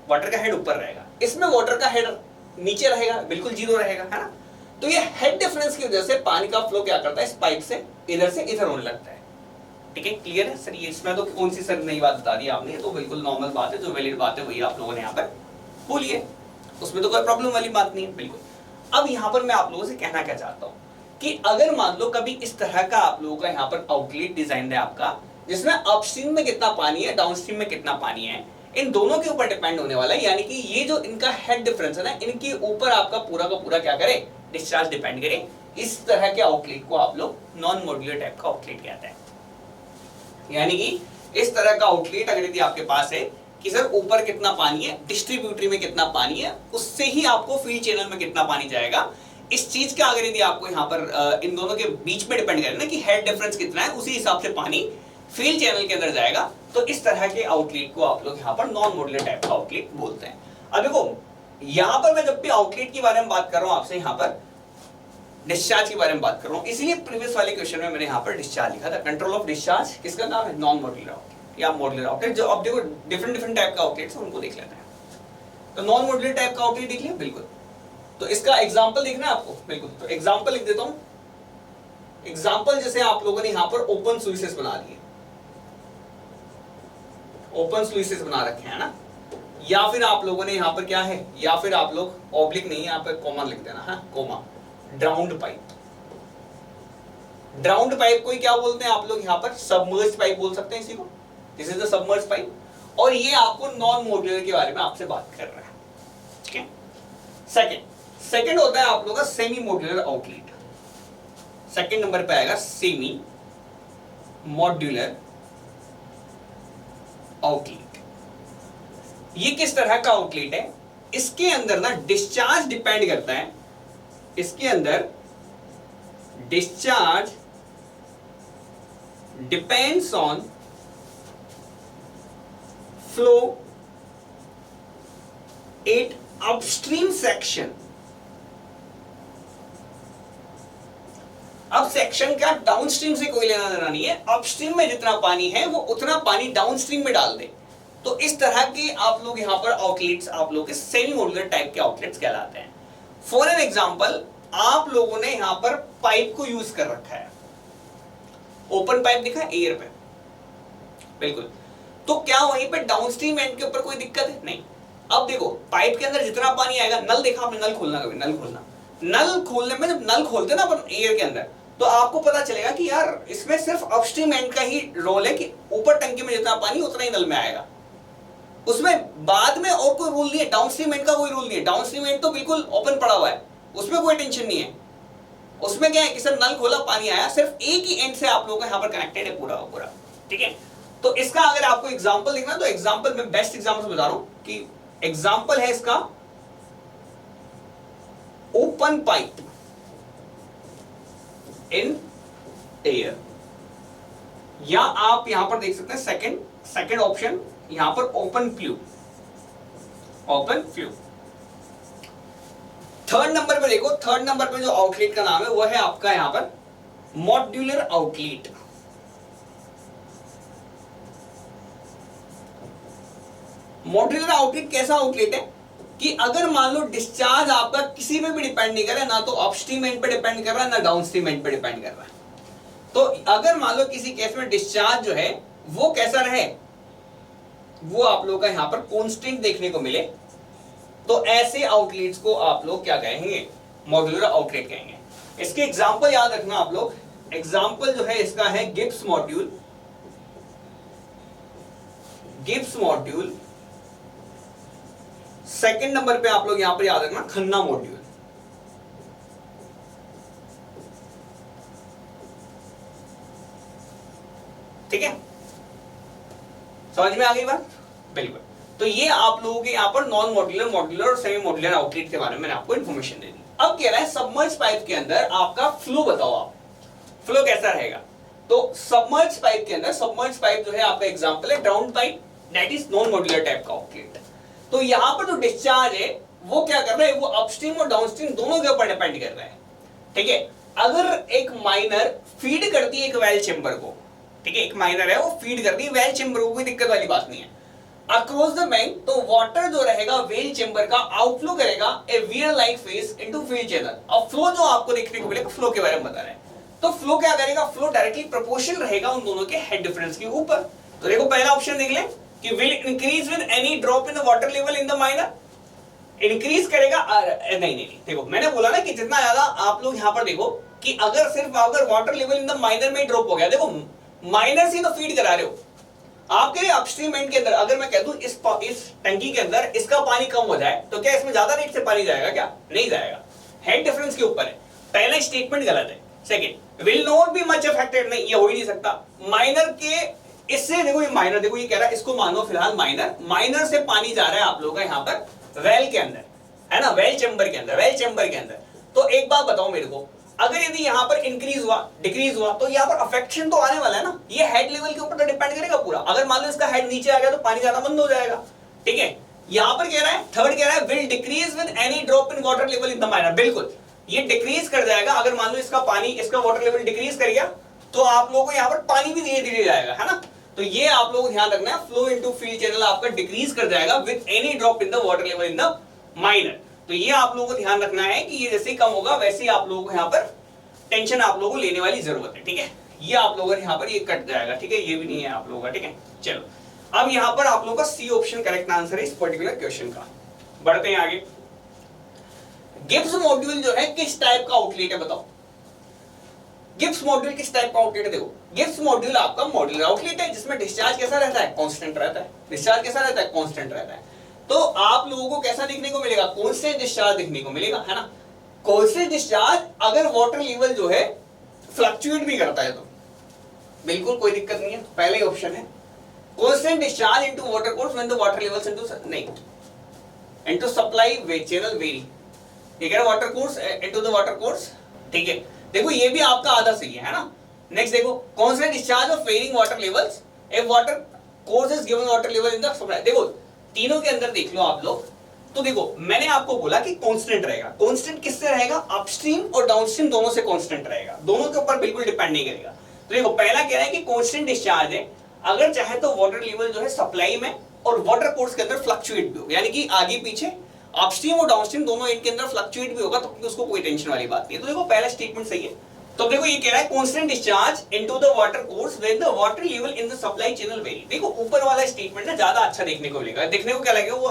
वाटर का हेड ऊपर रहेगा, इसमें वाटर का हेड नीचे रहेगा, बिल्कुल जीरो रहेगा, है ना। तो ये हेड डिफरेंस की वजह से पानी का फ्लो क्या करता है, इस पाइप से इधर होने लगता है। ठीक है, क्लियर है सर? ये इसमें तो कौन सी सर नई बात बता दी आपने, ये तो बिल्कुल नॉर्मल बात है, जो वैलिड बात है वही आप लोगों ने यहाँ पर बोली है, उसमें तो कोई प्रॉब्लम वाली बात नहीं है, बिल्कुल। अब यहाँ पर मैं आप लोगों से कहना क्या चाहता हूँ कि अगर मान लो कभी इस तरह का आप लोगों का यहाँ पर आउटलेट डिजाइन है आपका, जिसमें अपस्ट्रीम में कितना पानी है, डाउनस्ट्रीम में कितना पानी है, इन दोनों के ऊपर डिपेंड होने वाला है, यानी कि ये जो इनका हेड डिफरेंस है ना, इनके ऊपर आपका पूरा का पूरा क्या करे, डिस्चार्ज डिपेंड करे। इस तरह के आउटलेट को आप लोग नॉन मॉड्यूलर टाइप का आउटलेट कहते हैं। यानी कि इस तरह का आउटलेट अगर यदि आपके पास है कि सर ऊपर कितना पानी है, डिस्ट्रीब्यूटरी में कितना पानी है, उससे ही आपको फील्ड चैनल में कितना पानी जाएगा, इस चीज का अगर यदि आपको यहाँ पर इन दोनों के बीच में डिपेंड करे ना कि हेड डिफरेंस कितना है, उसी हिसाब से पानी फील्ड चैनल के अंदर जाएगा। तो इस तरह के आउटलेट को आप लोग यहाँ पर नॉन मॉड्यूलर टाइप का आउटलेट बोलते हैं। अब देखो यहाँ पर मैं जब भी आउटलेट के बारे में बात कर रहा हूँ आपसे, यहाँ पर डिस्चार्ज के बारे में बात कर रहा हूँ, इसलिए प्रीवियस वाले क्वेश्चन में मैंने यहाँ पर डिस्चार्ज लिखा था। कंट्रोल ऑफ डिस्चार्ज किसका नाम है, नॉन मॉड्यूलर आउटलेट या मॉड्यूलर आउटलेट। जो अब देखो डिफरेंट टाइप का आउटलेट है उनको देख लेते हैं। तो नॉन मॉड्यूलर टाइप का आउटलेट देख लिया, बिल्कुल। तो इसका एग्जाम्पल देखना है आपको, बिल्कुल। तो एग्जाम्पल लिख देता हूँ। एग्जाम्पल जैसे आप लोगों ने यहाँ पर ओपन स्लुइसेस बना दिए, ओपन स्लुइसेस बना रखे हैं ना, या फिर आप लोगों ने यहाँ पर क्या है, या फिर आप लोग ऑब्लिक नहीं, यहाँ पर कॉमा लिख देना, हाँ कॉमा, ड्राउन्ड पाइप। ड्राउन्ड पाइप को क्या बोलते हैं आप लोग यहाँ पर, सबमर्ज्ड पाइप बोल सकते हैं इसी को, this is the submerged pipe. और ये आपको नॉन मॉड्यूलर के बारे में आपसे बात कर रहा है, ठीक है। सेकंड होता है आप लोगों का semi modular outlet. Second number पे आएगा सेमी मॉड्यूलर आउटलेट। ये किस तरह का आउटलेट है, इसके अंदर ना डिस्चार्ज डिपेंड करता है, इसके अंदर discharge depends on flow at upstream section. अब सेक्शन का डाउनस्ट्रीम से कोई लेना देना नहीं है, अपस्ट्रीम में जितना पानी है वो उतना पानी डाउनस्ट्रीम में डाल दे। तो इस तरह के आप लोग यहां पर आउटलेट्स आप लोग के सेमी मॉड्यूलर टाइप के आउटलेट्स कहलाते हैं। फॉर एन एग्जांपल, आप लोगों ने यहां पर पाइप को यूज कर रखा है, ओपन पाइप दिखा है एयर पे, बिल्कुल। तो क्या वहीं पे डाउनस्ट्रीम एंड के ऊपर कोई दिक्कत है? नहीं। अब देखो पाइप के अंदर जितना पानी आएगा, नल देखा आपने, नल खोलना, कभी नल खोलना, नल खोलने में जब नल खोलते ना अपन एयर के अंदर, तो आपको पता चलेगा कि यार इसमें सिर्फ अपस्ट्रीम एंड का ही रोल है कि ऊपर टंकी में जितना पानी उतना ही नल में आएगा, उसमें बाद में और कोई रूल नहीं है। डाउनस्ट्रीम एंड का कोई रूल नहीं है, डाउनस्ट्रीम एंड तो बिल्कुल ओपन पड़ा हुआ है, उसमें कोई टेंशन नहीं है। उसमें क्या है कि सर नल खोला पानी आया, सिर्फ एक ही एंड से आप लोगों का यहाँ पर कनेक्टेड है पूरा पूरा, ठीक है। तो इसका अगर आपको एग्जाम्पल देखना, तो एग्जाम्पल में बेस्ट एग्जाम्पल बता रहा हूं कि एग्जाम्पल है इसका ओपन पाइप इन एयर, या आप यहां पर देख सकते हैं सेकंड ऑप्शन यहां पर ओपन फ्लू। थर्ड नंबर पे देखो, थर्ड नंबर पे जो आउटलेट का नाम है वो है आपका यहां पर मॉड्यूलर आउटलेट। मॉड्यूलर आउटलेट कैसा आउटलेट है कि अगर मान लो डिस्चार्ज आपका किसी पे भी डिपेंड नहीं कर रहा है, ना तो अपस्ट्रीम एंड पे डिपेंड कर रहा है, ना डाउनस्ट्रीम एंड पे डिपेंड कर रहा है। तो अगर मान लो किसी केस में डिस्चार्ज जो है वो कैसा रहे, वो आप लोगों का यहां पर कांस्टेंट देखने को मिले, तो ऐसे आउटलेट्स को आप लोग क्या कहेंगे, मॉड्यूलर आउटलेट कहेंगे। इसके एग्जांपल याद रखना आप लोग, एग्जांपल जो है इसका है Gibbs module, Gibbs module. Second number पे आप लोग यहां पर याद रखना खन्ना मॉड्यूल, ठीक है। समझ में आ गई बात, बिल्कुल। तो ये आप लोगों के यहां पर नॉन मॉड्यूलर, मॉड्यूलर और सेमी मॉड्यूलर आउटलेट के बारे में मैंने आपको इन्फॉर्मेशन दे दी। अब कह रहा है सबमर्ज पाइप के अंदर आपका फ्लो बताओ, आप फ्लो कैसा रहेगा। तो सबमर्ज पाइप के अंदर, सबमर्ज पाइप जो है आपका एग्जांपल है drown pipe, that is non modular type का आउटलेट। तो यहां पर जो डिस्चार्ज है वो क्या कर रहा है, वो अपस्ट्रीम और डाउनस्ट्रीम दोनों के ऊपर डिपेंड कर रहा है, ठीक है। अगर एक माइनर फीड करती है एक वेल चेंबर को, ठीक है, एक माइनर है वो फीड करती है वेल चेंबर को, कोई दिक्कत वाली बात नहीं है, अक्रॉस द बैंक, तो वाटर जो रहेगा वेल चेंबर का आउटफ्लो करेगा a weir like face into field channel. अब फ्लो जो आपको देखने को मिलेगा, फ्लो के बारे में बता रहे हैं, तो फ्लो क्या करेगा, फ्लो डायरेक्टली प्रोपोर्शनल रहेगा उन दोनों के हेड डिफरेंस के ऊपर। तो देखो पहला ऑप्शन देख लें कि will increase with any drop in the water level in the minor, increase करेगा, नहीं, देखो मैंने बोला ना कि जितना ज्यादा आप लोग यहां पर देखो कि अगर सिर्फ अगर water level in the minor में ड्रॉप हो गया, देखो माइनर से तो फीड करा रहे हो आपके अपस्ट्रीम एंड के अंदर, अगर मैं कह दूं इस टंकी के अंदर इसका पानी कम हो जाए तो क्या इसमें ज्यादा रेट से पानी जाएगा, क्या नहीं जाएगा, हेड डिफरेंस के ऊपर है। पहला स्टेटमेंट गलत है। Second, will not be much affected, नहीं ये हो ही नहीं सकता। माइनर के इससे देखो ये माइनर, देखो ये कह रहा है इसको मानो फिलहाल माइनर, माइनर से पानी जा रहा है आप लोगों का यहाँ पर वेल के अंदर, है ना, वेल चेंबर के अंदर, वेल चेंबर के अंदर। तो एक बात बताओ मेरे को, अगर यदि यहाँ पर इंक्रीज हुआ डिक्रीज हुआ तो यहाँ पर अफेक्शन तो आने वाला है ना, ये हेड लेवल के ऊपर तो डिपेंड करेगा पूरा। अगर मान लो इसका हेड नीचे आ गया तो पानी जाना बंद हो जाएगा, ठीक है। यहाँ पर कह रहा है थर्ड कह रहा है will decrease with any drop in water level in the minor, बिल्कुल ये डिक्रीज कर जाएगा। अगर मान लो इसका पानी, इसका वाटर लेवल डिक्रीज कर गया तो आप लोगों को यहाँ पर पानी भी धीरे धीरे जाएगा, है ना। तो ये आप लोगों को ध्यान रखना है, फ्लो इनटू फील्ड चैनल आपका डिक्रीज कर जाएगा with any drop in the water level in the minor. तो ये आप लोगों को ध्यान रखना है कि ये जैसे कम होगा वैसे ही आप लोगों को यहाँ पर टेंशन आप लोगों को लेने वाली जरूरत है, ठीक है। ये आप लोगों को यहाँ पर ये कट जाएगा, ठीक है, ये भी नहीं है आप लोगों का, ठीक है। चलो अब यहाँ पर आप लोगों का सी ऑप्शन करेक्ट आंसर है इस पर्टिकुलर क्वेश्चन का। बढ़ते हैं आगे। गिब्स मॉड्यूल जो है किस टाइप का आउटलेट है बताओ, गिब्स मॉड्यूल किस टाइप का आउटलेट है। देखो गिब्स मॉड्यूल आपका मॉड्यूलर आउटलेट है जिसमें डिस्चार्ज कैसा रहता है, कांस्टेंट रहता है। डिस्चार्ज कैसा रहता है, कांस्टेंट रहता है। तो आप लोगों को कैसा देखने को मिलेगा, कांस्टेंट डिस्चार्ज देखने को मिलेगा, है ना। कांस्टेंट डिस्चार्ज अगर वाटर लेवल जो है फ्लक्चुएट भी करता है तो बिल्कुल कोई दिक्कत नहीं है, पहले ही ऑप्शन है। Constant discharge into water course when the water levels into नहीं इनटू सप्लाई वे चैनल वेरी, ठीक है, water course into the water course, ठीक है। देखो ये भी आपका आधा सही है ना। नेक्स्ट देखो constant discharge of varying water levels if water course is given water level in the supply. देखो तीनों के अंदर देख लो आप लोग, तो देखो मैंने आपको बोला कि कांस्टेंट रहेगा। कांस्टेंट किससे रहेगा, अपस्ट्रीम और डाउनस्ट्रीम दोनों से कांस्टेंट रहेगा, दोनों के ऊपर बिल्कुल डिपेंड नहीं करेगा। तो देखो पहला कह रहा है कि कांस्टेंट डिस्चार्ज है, अगर चाहे तो वाटर लेवल जो है सप्लाई में और वाटर कोर्स के अंदर फ्लक्चुएट भी हो, यानी कि आगे पीछे अपस्ट्रीम और डाउनस्ट्रीम दोनों इनके अंदर फ्लक्चुएट भी होगा, तो उसको कोई टेंशन वाली बात नहीं है। तो देखो पहला स्टेटमेंट सही है। तो देखो ये कह रहा है constant discharge into the water course when the water level in the supply channel very. देखो ऊपर वाला स्टेटमेंट ना ज्यादा अच्छा देखने को मिलेगा, देखने को क्या लगेगा, वो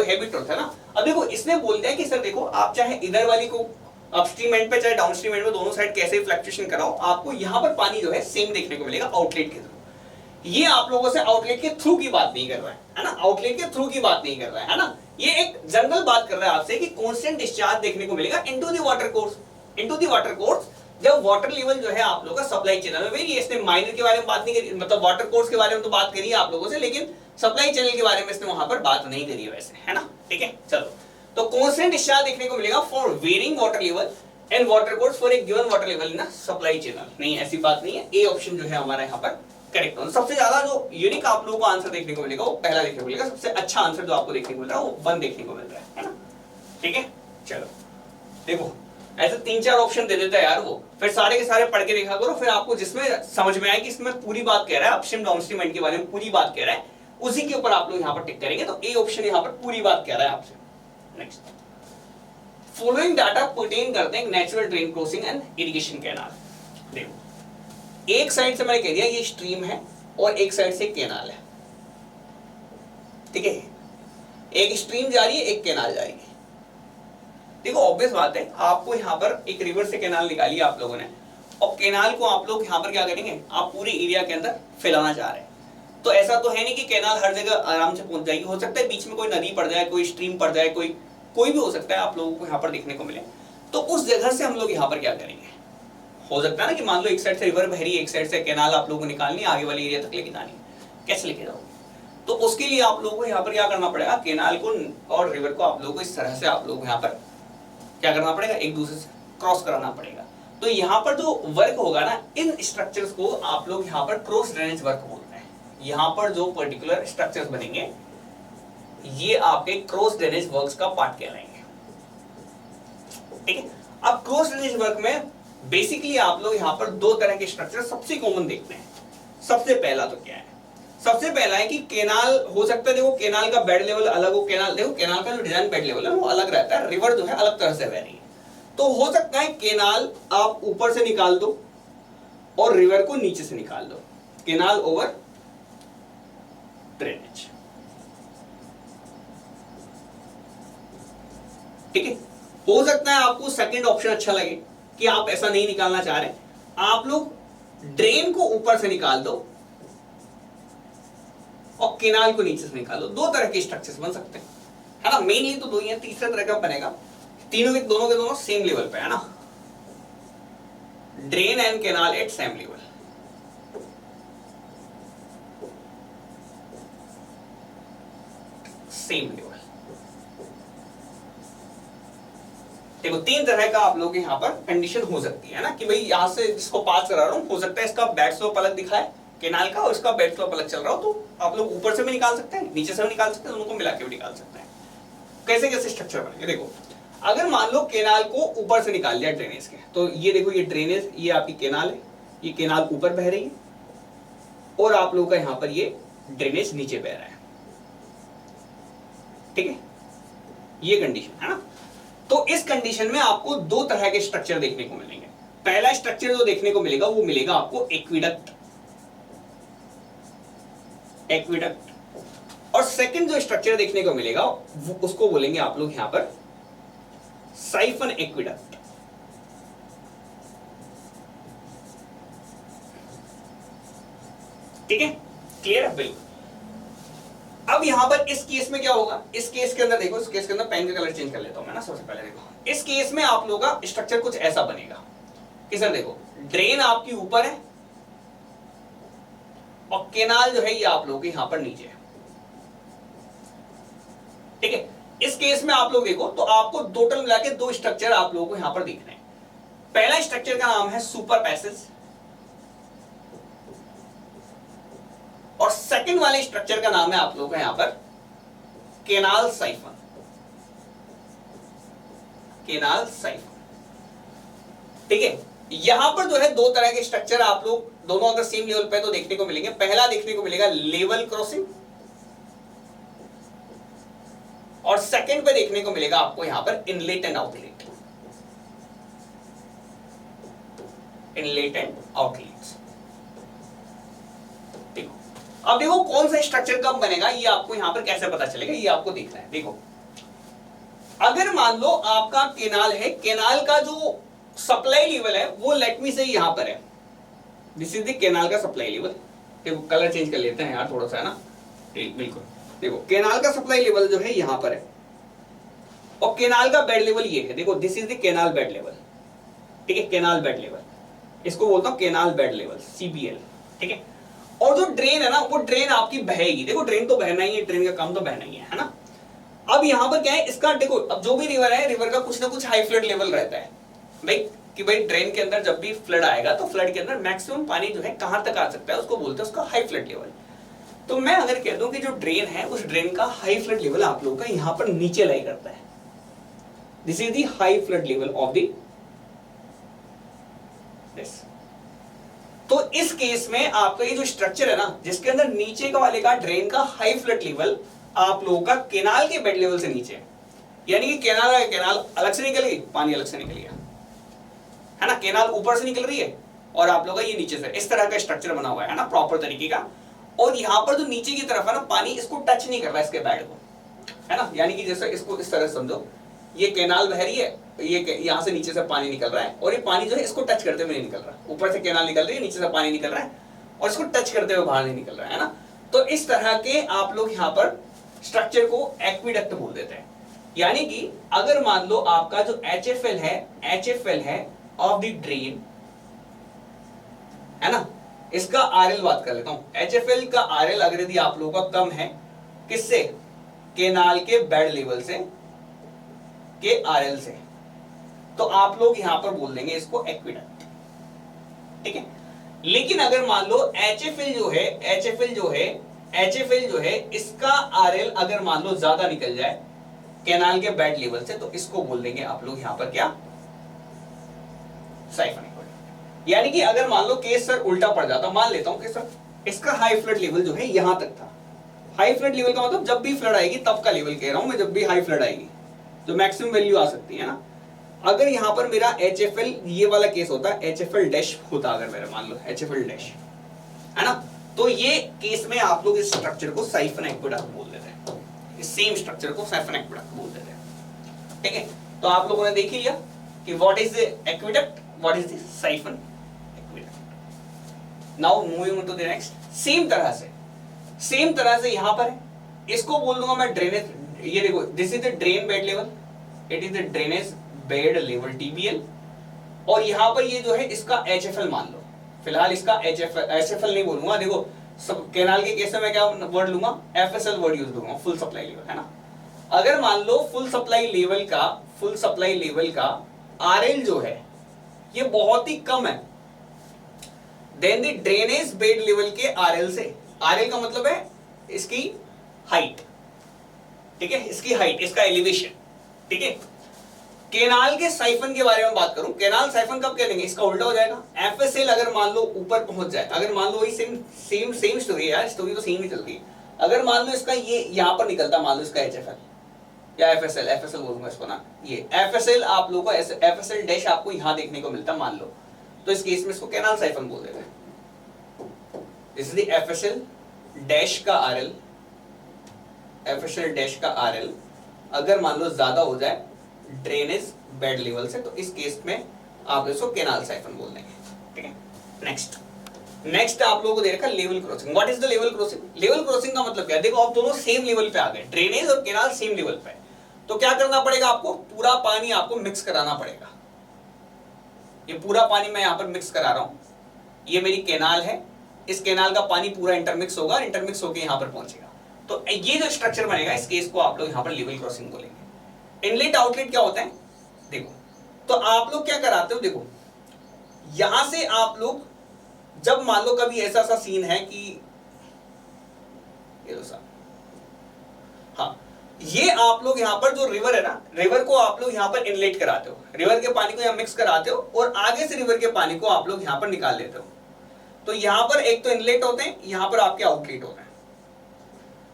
हैवी ट्रुथ है ना। अब देखो इसने बोल दिया कि सर देखो आप चाहे इधर वाली को अपस्ट्रीम एंड पे चाहे डाउनस्ट्रीम एंड में दोनों साइड कैसे फ्लक्चुएशन कराओ, आपको यहाँ पर पानी जो है सेम देखने को मिलेगा आउटलेट के थ्रू। ये आप लोगों से आउटलेट के थ्रू की बात नहीं कर रहा है ना, आउटलेट के थ्रू की बात नहीं कर रहा है ना। ये एक जनरल बात कर रहा है आपसे कि कांस्टेंट डिस्चार्ज देखने को मिलेगा into the water course, into the water course जब वाटर लेवल जो है आप लोगों का सप्लाई चैनल में वेरी। इसने माइनर के बारे में बात नहीं करी, मतलब वाटर कोर्स के बारे में तो बात करी है आप लोगों से, लेकिन सप्लाई चैनल के बारे में इसने वहां पर बात नहीं करी है वैसे, है ना, ठीक है। चलो तो कांस्टेंट डिस्चार्ज देखने को मिलेगा for varying water level and water course for a given water level in supply channel. नहीं ऐसी बात नहीं है, ए ऑप्शन जो है हमारा यहाँ पर करेक्ट हो। सबसे ज्यादा जो यूनिक आप लोगों को आंसर देखने को मिलेगा वो पहला देखने को मिलेगा, सबसे अच्छा आंसर जो आपको देखने को मिल रहा है वो 1 देखने को मिल रहा है ना, ठीक है। चलो देखो ऐसे 3-4 ऑप्शन दे देता है यार वो, फिर सारे के सारे पढ़ के देखा करो, फिर आपको जिसमें समझ में आए कि इसमें पूरी बात कह रहा है, अपस्ट्रीम डाउनस्ट्रीम एंड के बारे में पूरी बात कह रहा है, उसी के ऊपर आप लोग यहाँ पर टिक करेंगे। तो ए ऑप्शन यहाँ पर पूरी बात कह रहा है आपसे। नेक्स्ट, फॉलोइंग डाटा पर्टेन करते हैं natural drain crossing and irrigation canal. देखो एक साइड से मैंने कह दिया ये स्ट्रीम है और एक साइड से कैनाल है, ठीक है, एक स्ट्रीम जा रही है एक कैनाल जा रही है। देखो ऑब्वियस बात है, आपको यहाँ पर एक रिवर से कैनाल निकाली आप लोगों ने, और कैनाल को आप लोग यहाँ पर क्या करेंगे, आप पूरे एरिया के अंदर फैलाना चाह रहे हैं। तो ऐसा तो है नहीं कि कैनाल हर जगह आराम से पहुंच जाएगी, हो सकता है बीच में कोई नदी पड़ जाए, कोई स्ट्रीम पड़ जाए, कोई भी हो सकता है आप लोगों को यहाँ पर देखने को मिले। तो उस जगह से हम लोग यहाँ पर क्या करेंगे, हो सकता है ना कि मान लो एक साइड से रिवर बह रही है, एक साइड से कैनाल आप लोगों को निकालनी है, आगे वाले एरिया तक लेके जानी है, कैसे लेके जाओगे। तो उसके लिए आप लोगों को यहाँ पर क्या करना पड़ेगा, कैनाल को और रिवर को आप लोगों को इस तरह से आप लोग यहाँ पर क्या करना पड़ेगा, एक दूसरे से क्रॉस कराना पड़ेगा। तो यहाँ पर जो वर्क होगा ना, इन स्ट्रक्चर्स को आप लोग यहाँ पर क्रॉस ड्रेनेज वर्क बोलते हैं। यहाँ पर जो पर्टिकुलर स्ट्रक्चर्स बनेंगे ये आपके क्रॉस ड्रेनेज वर्क्स का पार्ट कहलाएंगे, ठीक है। अब क्रॉस ड्रेनेज वर्क में बेसिकली आप लोग यहाँ पर दो तरह के स्ट्रक्चर सबसे कॉमन देखते हैं। सबसे पहला तो क्या है, सबसे पहला है कि केनाल हो सकता है, देखो केनाल का बेड लेवल अलग हो, केनाल देखो केनाल का जो डिजाइन बेड लेवल है वो अलग रहता है, रिवर जो है अलग तरह से बह रही है। तो हो सकता है केनाल आप ऊपर से निकाल दो और रिवर को नीचे से निकाल दो, केनाल ओवर ड्रेनेज, ठीक है। हो सकता है आपको सेकंड ऑप्शन अच्छा लगे कि आप ऐसा नहीं निकालना चाह रहे, आप लोग ड्रेन को ऊपर से निकाल दो और केनाल को नीचे से निकाल दो। दो तरह के स्ट्रक्चर्स बन सकते हैं, है ना। मेनली तो दो ही है, तीसरा तरह का बनेगा, तीनों के दोनों सेम लेवल पे है ना, drain and canal at same level. Same level, देखो तीन तरह का आप लोग यहाँ पर कंडीशन हो सकती है ना, कि भाई यहां से इसको पास करा रहा हूं, हो सकता है इसका बेड स्लोप अलग दिखा है केनाल का और इसका बेड स्लोप अलग चल रहा हो, तो आप लोग ऊपर से भी निकाल सकते हैं, नीचे से भी निकाल सकते हैं, दोनों को मिला के भी निकाल सकते हैं। कैसे कैसे स्ट्रक्चर बनेंगे, देखो अगर मान लो केनाल को ऊपर से निकाल लिया ड्रेनेज के, तो ये देखो ये ड्रेनेज, ये आपकी केनाल है, ये केनाल ऊपर बह रही है और आप लोगों का यहाँ पर ये ड्रेनेज नीचे बह रहा है, ठीक है। ये कंडीशन है ना। तो इस कंडीशन में आपको दो तरह के स्ट्रक्चर देखने को मिलेंगे। पहला स्ट्रक्चर जो देखने को मिलेगा वो मिलेगा आपको एक्विडक्ट, एक्विडक्ट। और सेकंड जो स्ट्रक्चर देखने को मिलेगा वो उसको बोलेंगे आप लोग यहां पर साइफन एक्विडक्ट, ठीक है। क्लियर है बिल्कुल। अब यहां पर इस केस में क्या होगा, इस केस के अंदर देखो, इस केस के अंदर पेन का कलर चेंज कर लेता हूं मैं ना। सबसे पहले देखो इस केस में आप लोगों का स्ट्रक्चर कुछ ऐसा बनेगा कि सर देखो ड्रेन आपकी ऊपर है और केनाल जो है ये आप लोगों के यहां पर नीचे है, ठीक है। इस केस में आप लोग देखो तो आपको टोटल मिला के दो स्ट्रक्चर आप लोगों को यहां पर दिख रहे हैं। पहला स्ट्रक्चर का नाम है सुपर पैसेज और सेकंड वाले स्ट्रक्चर का नाम है आप लोगों का यहां पर केनाल साइफन, केनाल साइफन, ठीक है। यहां पर जो है दो तरह के स्ट्रक्चर आप लोग दोनों अगर सेम लेवल पे तो देखने को मिलेंगे। पहला देखने को मिलेगा लेवल क्रॉसिंग और सेकंड पे देखने को मिलेगा आपको यहां पर inlet and outlet, inlet and outlets. अब देखो कौन सा स्ट्रक्चर कब बनेगा ये आपको यहां पर कैसे पता चलेगा, ये आपको देखना है। देखो अगर मान लो आपका केनाल है, केनाल का जो सप्लाई लेवल है वो लेट मी से यहां पर है, दिस इज द केनाल का सप्लाई लेवल। देखो कलर चेंज कर लेते हैं यार थोड़ा सा, है ना, बिल्कुल। देखो केनाल का सप्लाई लेवल जो है यहां पर है और केनाल का बेड लेवल ये है, देखो this is the canal bed level, ठीक है। केनाल बेड लेवल, इसको बोलता हूं केनाल बेड लेवल, CBL, ठीक है। और जो ड्रेन है ना वो ड्रेन आपकी बहेगी, देखो ड्रेन तो बहना ही है, ड्रेन का काम तो बहना ही है ना। अब यहां पर क्या है इसका, देखो अब जो भी रिवर है, रिवर का कुछ ना कुछ हाई फ्लड लेवल रहता है भाई, कि भाई ड्रेन के अंदर जब भी फ्लड आएगा तो फ्लड के अंदर मैक्सिमम पानी जो है कहां तक आ सकता है उसको बोलते हैं उसका हाई फ्लड लेवल। तो मैं अगर कह दूं कि जो ड्रेन है उस ड्रेन का हाई फ्लड लेवल आप लोगों का यहां पर नीचे लाई करता है, this is the high flood level of the this. तो इस केस में आपका ये जो स्ट्रक्चर है ना जिसके अंदर नीचे का वाले का ड्रेन का हाई फ्लड लेवल आप लोगों का केनाल के बेड लेवल से नीचे है, यानी कि केनाल अलग से निकल गई, पानी अलग से निकल गया, है ना। केनाल ऊपर से निकल रही है और आप लोगों का ये नीचे से, इस तरह का स्ट्रक्चर बना हुआ है ना, प्रॉपर तरीके का। और यहां पर जो नीचे की तरफ है ना पानी इसको टच नहीं कर रहा है इसके बेड को, है ना, यानी कि जैसे इसको इस तरह समझो, ये केनाल बह रही है, ये यहां से नीचे से पानी निकल रहा है और ये पानी जो है इसको टच करते हुए नहीं निकल रहा, ऊपर से केनाल निकल रही है, नीचे से पानी निकल रहा है और इसको टच करते हुए बाहर नहीं निकल रहा है ना। तो इस तरह के आप लोग यहाँ पर स्ट्रक्चर को एक्विडक्ट बोल देते हैं। यानी कि अगर मान लो आपका जो HFL है ऑफ द ड्रेन, है ना, इसका RL बात कर लेता हूं। HFL का RL अगर यदि आप लोगों का कम है किससे, केनाल के बेड लेवल से, के RL से, तो आप लोग यहां पर बोल देंगे इसको एक्विडक्ट, ठीक है। लेकिन अगर मान लो HFL जो है इसका आरएल अगर मान लो ज्यादा निकल जाए कैनाल के बेड लेवल से, तो इसको बोल देंगे आप लोग यहां पर क्या, साइफन एक्विडक्ट। यानी कि अगर मान लो केस सर उल्टा पड़ जाता, मान लेता हूं कि सर इसका हाई फ्लड लेवल जो है यहां तक था। हाई फ्लड लेवल का मतलब जब भी फ्लड आएगी तब का लेवल कह रहा हूं मैं, जब भी हाई फ्लड आएगी तो मैक्सिमम वैल्यू आ सकती है ना। अगर यहां पर मेरा HFL ये वाला केस होता, HFL डैश होता अगर मेरा मान लो HFL डैश है ना, तो ये केस में आप लोग इस स्ट्रक्चर को साइफन एक्विडक्ट बोल देते हैं, इस सेम स्ट्रक्चर को साइफन एक्विडक्ट बोल देते हैं, ठीक है। तो आप लोगों ने देख लिया कि what is the aqueduct, what is the siphon aqueduct. Now moving to the next, same तरह से यहां पर है, इसको बोल दूंगा मैं ड्रेनेज। ये देखो this is the drain bed level, it is the drainage bed level TBL, और यहां पर ये जो है इसका HFL मान लो, फिलहाल इसका HFL नहीं बोलूंगा, देखो सब कैनाल के केस में मैं क्या वर्ड लूंगा, FSL वर्ड यूज करूंगा, फुल सप्लाई लेवल, है ना। अगर मान लो फुल सप्लाई लेवल का RL जो है ये बहुत ही कम है then the drainage bed level के RL से। RL का मतलब है इसकी हाइट, ठीक है, इसकी हाइट, इसका एलिवेशन, ठीक है। केनाल के साइफन के बारे में बात करूं, केनाल साइफन कब कह देंगे, इसका उल्टा हो जाएगा। FSL अगर मान लो ऊपर पहुंच जाए, अगर मान लो वही सेम स्टोरी है यार, स्टोरी तो सेम ही चल रही है। अगर मान लो इसका ये यहां पर निकलता, मान लो इसका HFL या FSL बोलूंगा इसको ना, ये FSL आप लोगों को FSL डैश आपको यहां देखने को मिलता मान लो, तो इस केस में इसको केनाल साइफन बोल देते हैं। This is the FSL dash का RL, FSL डैश का RL अगर मान लो ज्यादा हो जाए ड्रेनेज बेड लेवल से, तो इस केस में आप इसको केनाल साइफन बोल देंगे, ठीक है। नेक्स्ट आप लोगों को दे रखा level crossing. What is the level crossing? Level crossing का मतलब क्या है, देखो आप दोनों सेम लेवल पे आ गए, ड्रेनेज और केनाल सेम लेवल पे, तो क्या करना पड़ेगा आपको, पूरा पानी आपको मिक्स कराना पड़ेगा। ये पूरा पानी मैं यहां पर मिक्स करा रहा हूं, ये मेरी केनाल है, इस केनाल का पानी पूरा इंटरमिक्स होगा, इंटरमिक्स होकर यहां पर पहुंचेगा, तो ये जो स्ट्रक्चर बनेगा इस केस को आप लोग यहां पर लेवल क्रॉसिंग बोलेंगे। इनलेट आउटलेट क्या होता है, देखो तो आप लोग क्या कराते हो, देखो यहां से आप लोग जब मान लो कभी ऐसा सा सीन है कि ये लो साहब, हाँ ये आप लोग यहां पर जो रिवर है ना, रिवर को आप लोग यहां पर इनलेट कराते हो, रिवर के पानी को यहां मिक्स कराते हो और आगे से रिवर के पानी को आप लोग यहां पर निकाल लेते हो। तो यहां पर एक तो इनलेट होते हैं, यहां पर आपके आउटलेट होते हैं।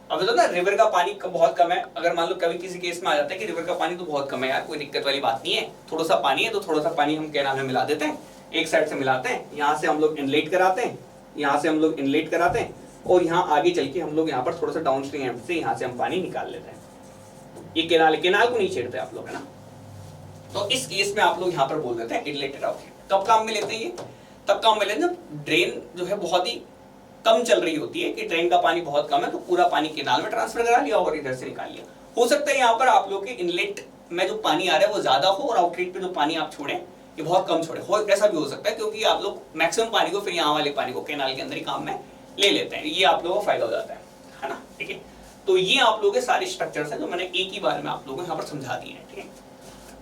अब बताओ ना रिवर का पानी बहुत कम है, अगर मान लो कभी किसी केस में आ जाता है कि रिवर का पानी तो बहुत कम है यार, कोई दिक्कत वाली बात नहीं है, थोड़ा सा पानी है तो थोड़ा सा पानी हम कैनाल में मिला देते हैं, एक साइड से मिलाते हैं, यहाँ से हम लोग इनलेट कराते हैं, यहाँ से हम लोग इनलेट कराते हैं और यहाँ आगे चल के हम लोग यहाँ पर थोड़ा सा डाउन स्ट्रीम से यहाँ से हम पानी निकाल लेते हैं। ये केनाल को नहीं छेड़ते आप लोग, है ना। तो इस केस में आप लोग यहाँ पर बोल देते हैं इनलेटेड आउटलेट। कब काम में लेते हैं ये, तब काम में लेते हैं जब ड्रेन जो है बहुत ही कम चल रही होती है, कि ड्रेन का पानी बहुत कम है तो पूरा पानी केनाल में ट्रांसफर करा लिया और इधर से निकाल लिया। हो सकता है यहाँ पर आप लोग के इनलेट में जो पानी आ रहा है वो ज्यादा हो और आउटलेट पे जो पानी आप छोड़े ये बहुत कम छोड़े हो, ऐसा भी हो सकता है, क्योंकि आप लोग मैक्सिमम पानी को फिर यहाँ वाले पानी को केनाल के अंदर ही काम में ले लेते हैं, ये आप लोगों को फायदा हो जाता है ना, ठीक है। तो ये आप लोगों के सारे स्ट्रक्चर्स हैं जो मैंने एक ही बार में आप लोगों को यहाँ पर समझा दिए हैं, ठीक है।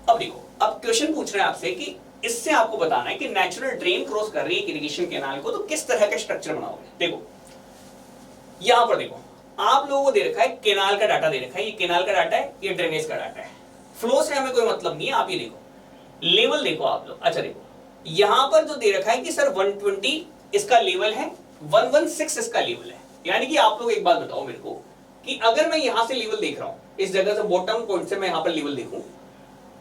अब देखो, अब क्वेश्चन पूछ रहे हैं आपसे कि इससे आपको बताना है कि नेचुरल ड्रेन क्रॉस कर रही है इरिगेशन कैनाल को, तो किस तरह का स्ट्रक्चर बनाओगे। देखो यहां पर देखो आप लोगों को दे रखा है केनाल का डाटा दे रखा है, ये केनाल का डाटा है, ये ड्रेनेज का डाटा है, फ्लो से हमें कोई मतलब नहीं है। आप ये देखो लेवल देखो आप लोग, अच्छा देखो यहां पर जो दे रखा है कि सर 120 इसका लेवल है, 116 इसका लेवल है। यानी कि आप लोग एक बात बताओ मेरे को कि अगर मैं यहां से लेवल देख रहा हूं, इस जगह से बॉटम पॉइंट से मैं यहां पर लेवल देखूं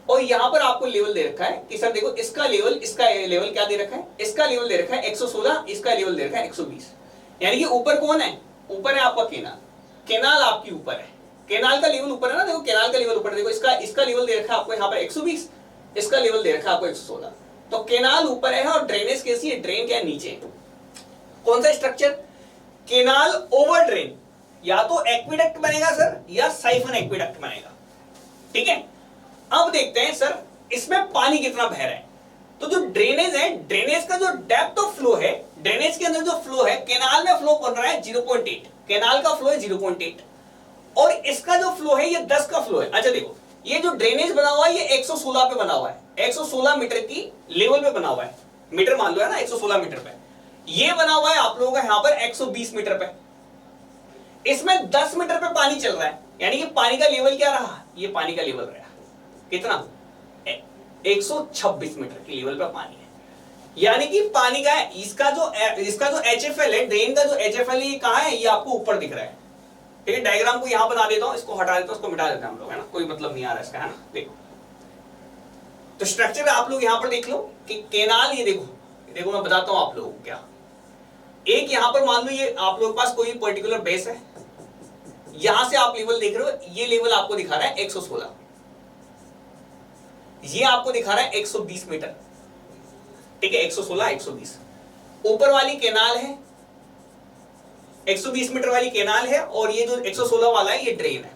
और यहां पर आपको लेवल दे रखा है कि सर देखो इसका लेवल क्या दे रखा है, इसका लेवल दे रखा है 116, इसका लेवल दे रखा है 120। यानी कि ऊपर कौन है, ऊपर है आपका केनाल, केनाल आपकी ऊपर है, केनाल का लेवल ऊपर है ना, देखो केनाल का लेवल ऊपर है, देखो इसका लेवल दे रखा है आपको यहाँ पर 120, इसका लेवल दे रखा है आपको 116, तो केनाल ऊपर है और ड्रेनेज कैसी है, ड्रेन क्या है नीचे। कौन सा स्ट्रक्चर, केनाल ओवर ड्रेन, या तो एक्विडक्ट बनेगा सर या साइफन एक्विडक्ट बनेगा, ठीक है। अब देखते हैं सर इसमें पानी कितना बह रहा है, तो जो ड्रेनेज है, ड्रेनेज का जो डेप्थ ऑफ फ्लो है, ड्रेनेज के अंदर जो फ्लो है, केनाल में फ्लो बन रहा है 0.8, केनाल का फ्लो है 0.8 और इसका जो फ्लो है ये 10 का फ्लो है। अच्छा देखो ये जो ड्रेनेज बना हुआ है ये 116 पे बना हुआ है, 116 मीटर की लेवल पे बना हुआ है, मीटर मान लो है ना 116 मीटर पे, ये बना हुआ है आप लोगों का यहां पर 120 मीटर पे, इसमें 10 मीटर पे पानी चल रहा है, यानी कि पानी का लेवल क्या रहा, ये पानी का लेवल रहा कितना 126 मीटर के लेवल पे पानी है, यानी कि पानी का इसका जो HFL है, ड्रेन का जो HFL है, ये कहां है, ये आपको ऊपर दिख रहा है। ठीक है, डायग्राम को यहां बना देता हूं, इसको हटा देता हूं, इसको मिटा देते हैं हम लोग, है ना, कोई मतलब नहीं आ रहा इसका, है ना। देखो तो स्ट्रक्चर आप लोग यहां पर देख लो कि केनाल, ये देखो मैं बताता हूं आप लोगों को क्या, एक यहां पर मान लो ये आप लोगों के पास कोई पर्टिकुलर बेस है, यहां से आप लेवल देख रहे हो, ये लेवल आपको दिखा रहा है 116, ये आपको दिखा रहा है 120 मीटर, ठीक है, 116 120, ऊपर वाली केनाल है 120 मीटर वाली केनाल है, और ये जो 116 वाला है ये ड्रेन है,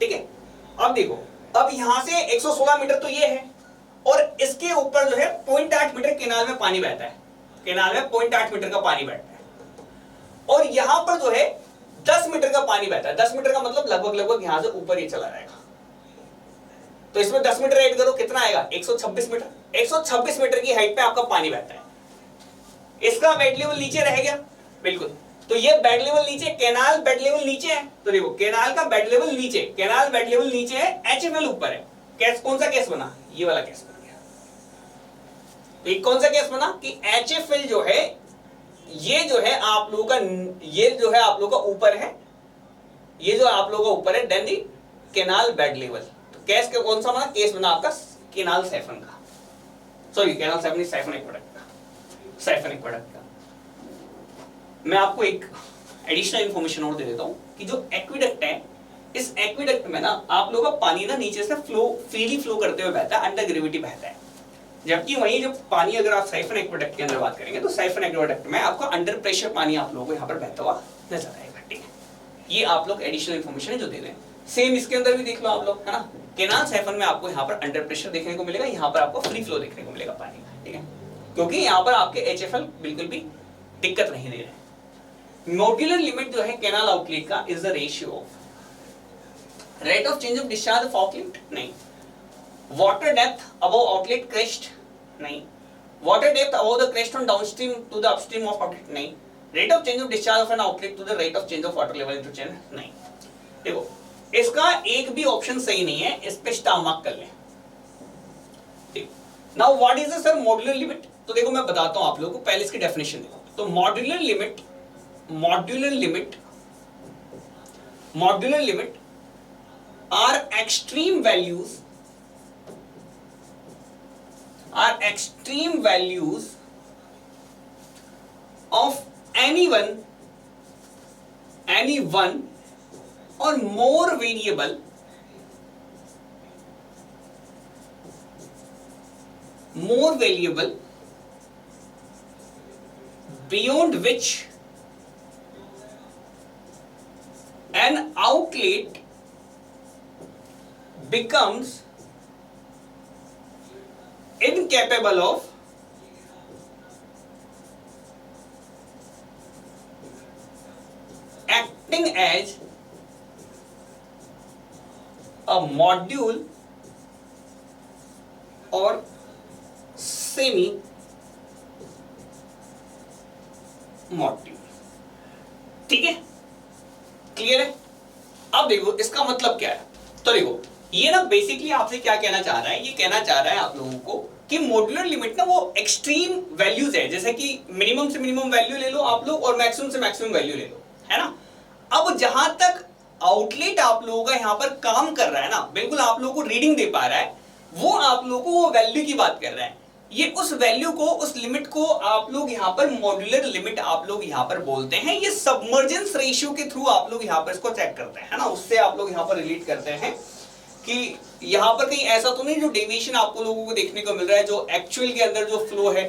ठीक है। अब देखो, अब यहां से 116 मीटर तो ये है, और इसके ऊपर जो है 0.8 मीटर केनाल में पानी बहता है, केनाल में 0.8 मीटर का पानी बहता है, और यहां पर जो है 10 मीटर का पानी बहता है, 10 मीटर का मतलब लगभग यहां से ऊपर ही चला जाएगा, तो इसमें 10 मीटर ऐड करो, कितना आएगा 126 मीटर, 126 मीटर की हाइट पे आपका पानी बहता है, इसका बेड लेवल नीचे रह गया, बिल्कुल, तो ये बेड लेवल नीचे, केनाल बेड लेवल नीचे है, तो देखो केनाल का बेड लेवल नीचे, केनाल बेड लेवल नीचे है, HFL ऊपर है, केस कौन सा केस बना, ये वाला केस बन गया, तो ये कौन सा केस बना कि HFL जो है, ये जो है आप लोगों का, ये जो है आप लोगों का ऊपर है, ये जो आप लोगों का ऊपर है, देन दी केनाल बेड लेवल, तो केस के कौन सा बना, केस बना आपका केनाल साइफन का, sorry canal siphon, siphon aqueduct का, साइफन एक्वेडक्ट का। मैं आपको एक एडिशनल इंफॉर्मेशन और दे देता हूं कि जो एक्वेडक्ट है, इस एक्वेडक्ट में ना आप लोगों का पानी ना नीचे से फ्रीली फ्लो करते हुए बहता है, अंडर ग्रेविटी बहता है, जबकि वहीं जो पानी अगर आप साइफन एक्वेडक्ट के अंदर बात करेंगे तो साइफन एक्वेडक्ट में आपको अंडर प्रेशर पानी आप लोगों को यहाँ पर बहता हुआ नजर आएगा, ठीक है। ये आप लोग एडिशनल इंफॉर्मेशन है जो दे रहे हैं, सेम इसके अंदर भी देख लो आप लोग, है ना, केनाल साइफन में आपको यहाँ पर अंडर प्रेशर देखने को मिलेगा, यहाँ पर आपको फ्री फ्लो देखने को मिलेगा पानी का, ठीक है, क्योंकि यहाँ पर आपके HFL बिल्कुल भी दिक्कत नहीं दे रहे। मॉड्यूलर लिमिट जो है केनाल आउटलेट का is the ratio of rate of change of discharge of outlet, नहीं, water depth above outlet crest, नहीं, water depth above the crest on downstream to the upstream of outlet, नहीं, rate of change of discharge of an outlet to the rate of change of water level into channel, नहीं। देखो इसका एक भी option सही नहीं है, इस पे स्टार मार्क कर लें। Now what is the sir modular limit, तो देखो मैं बताता हूं आप लोगों को, पहले इसकी डेफिनेशन देखो, तो modular limit are extreme values of any one or more variable beyond which an outlet becomes incapable of acting as a module or semi module, ठीक है, क्लियर है। अब देखो इसका मतलब क्या है, तो देखो ये ना बेसिकली आपसे क्या कहना चाह रहा है, ये कहना चाह रहा है आप लोगों को कि मॉड्यूलर लिमिट ना वो एक्सट्रीम वैल्यूज है, जैसे कि मिनिमम से मिनिमम वैल्यू ले लो आप लोग और मैक्सिमम से मैक्सिमम वैल्यू ले लो, है ना। अब जहां तक आउटलेट आप लोगों का यहां पर काम कर रहा है ना, बिल्कुल आप लोगों को रीडिंग दे पा रहा है, वो आप लोगों को वो वैल्यू की बात कर रहा है, ये उस वैल्यू को, उस लिमिट को आप लोग यहाँ पर मॉड्यूलर लिमिट आप लोग यहाँ पर बोलते हैं। ये सबमर्जेंस रेशियो के थ्रू आप लोग यहाँ पर इसको चेक करते हैं, है ना, उससे आप लोग यहाँ पर रिलेट करते हैं कि यहाँ पर कहीं ऐसा तो नहीं जो डेविएशन आपको लोगों को देखने को मिल रहा है, जो एक्चुअल के अंदर जो फ्लो है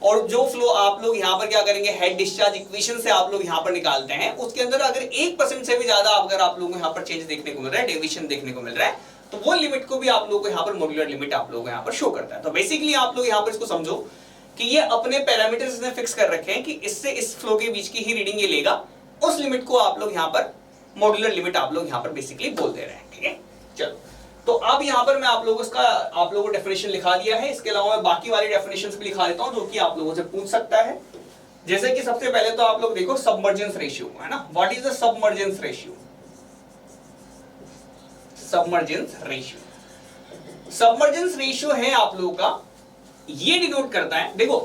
और जो फ्लो आप लोग यहाँ पर क्या करेंगे, हेड डिस्चार्ज इक्वेशन से आप लोग यहाँ पर निकालते हैं, उसके अंदर अगर 1% से भी ज्यादा अगर आप लोगों को यहाँ पर चेंज देखने को मिल रहा है, डेविएशन देखने को मिल रहा है, तो वो लिमिट को भी आप लोगों को यहाँ पर मॉड्यूलर लिमिट आप लोगों को यहाँ पर शो करता है। तो बेसिकली आप लोग यहाँ पर इसको समझो कि ये अपने पैरामीटर्स इसने फिक्स कर रखे हैं कि इससे इस फ्लो के बीच की ही रीडिंग ये लेगा, उस लिमिट को आप लोग यहाँ पर मॉड्यूलर लिमिट आप लोग यहाँ पर बेसिकली बोल दे रहे हैं, ठीक है। चलो तो अब यहां पर मैं आप लोगों को डेफिनेशन लिखा दिया है। इसके अलावा मैं बाकी वाली डेफिनेशंस भी लिखा देता हूं जो कि आप लोगों से पूछ सकता है। जैसे कि सबसे पहले तो आप लोग देखो सबमर्जेंस रेशियो है ना, what is the submergence ratio? Submergence ratio, submergence ratio है आप लोगों का, ये डिनोट करता है, देखो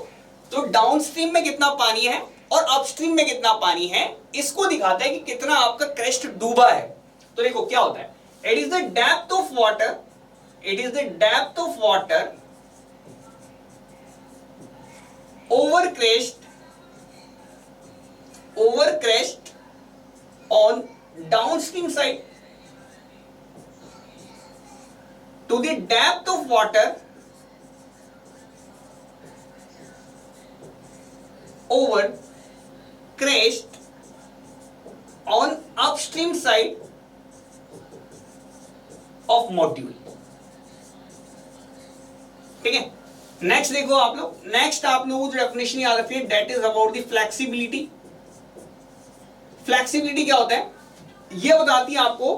तो डाउनस्ट्रीम में कितना पानी है और अपस्ट्रीम में कितना पानी है, इसको दिखाता है कि कितना आपका क्रेस्ट डूबा है। तो देखो क्या होता है, it is the depth of water, it is the depth of water over crest on downstream side to the depth of water over crest on upstream side of module। ठीक है, नेक्स्ट देखो आप लोग, नेक्स्ट आप लोगों को जो definition याद रखिए, that is about the flexibility. Flexibility क्या होता है, ये बताती है आपको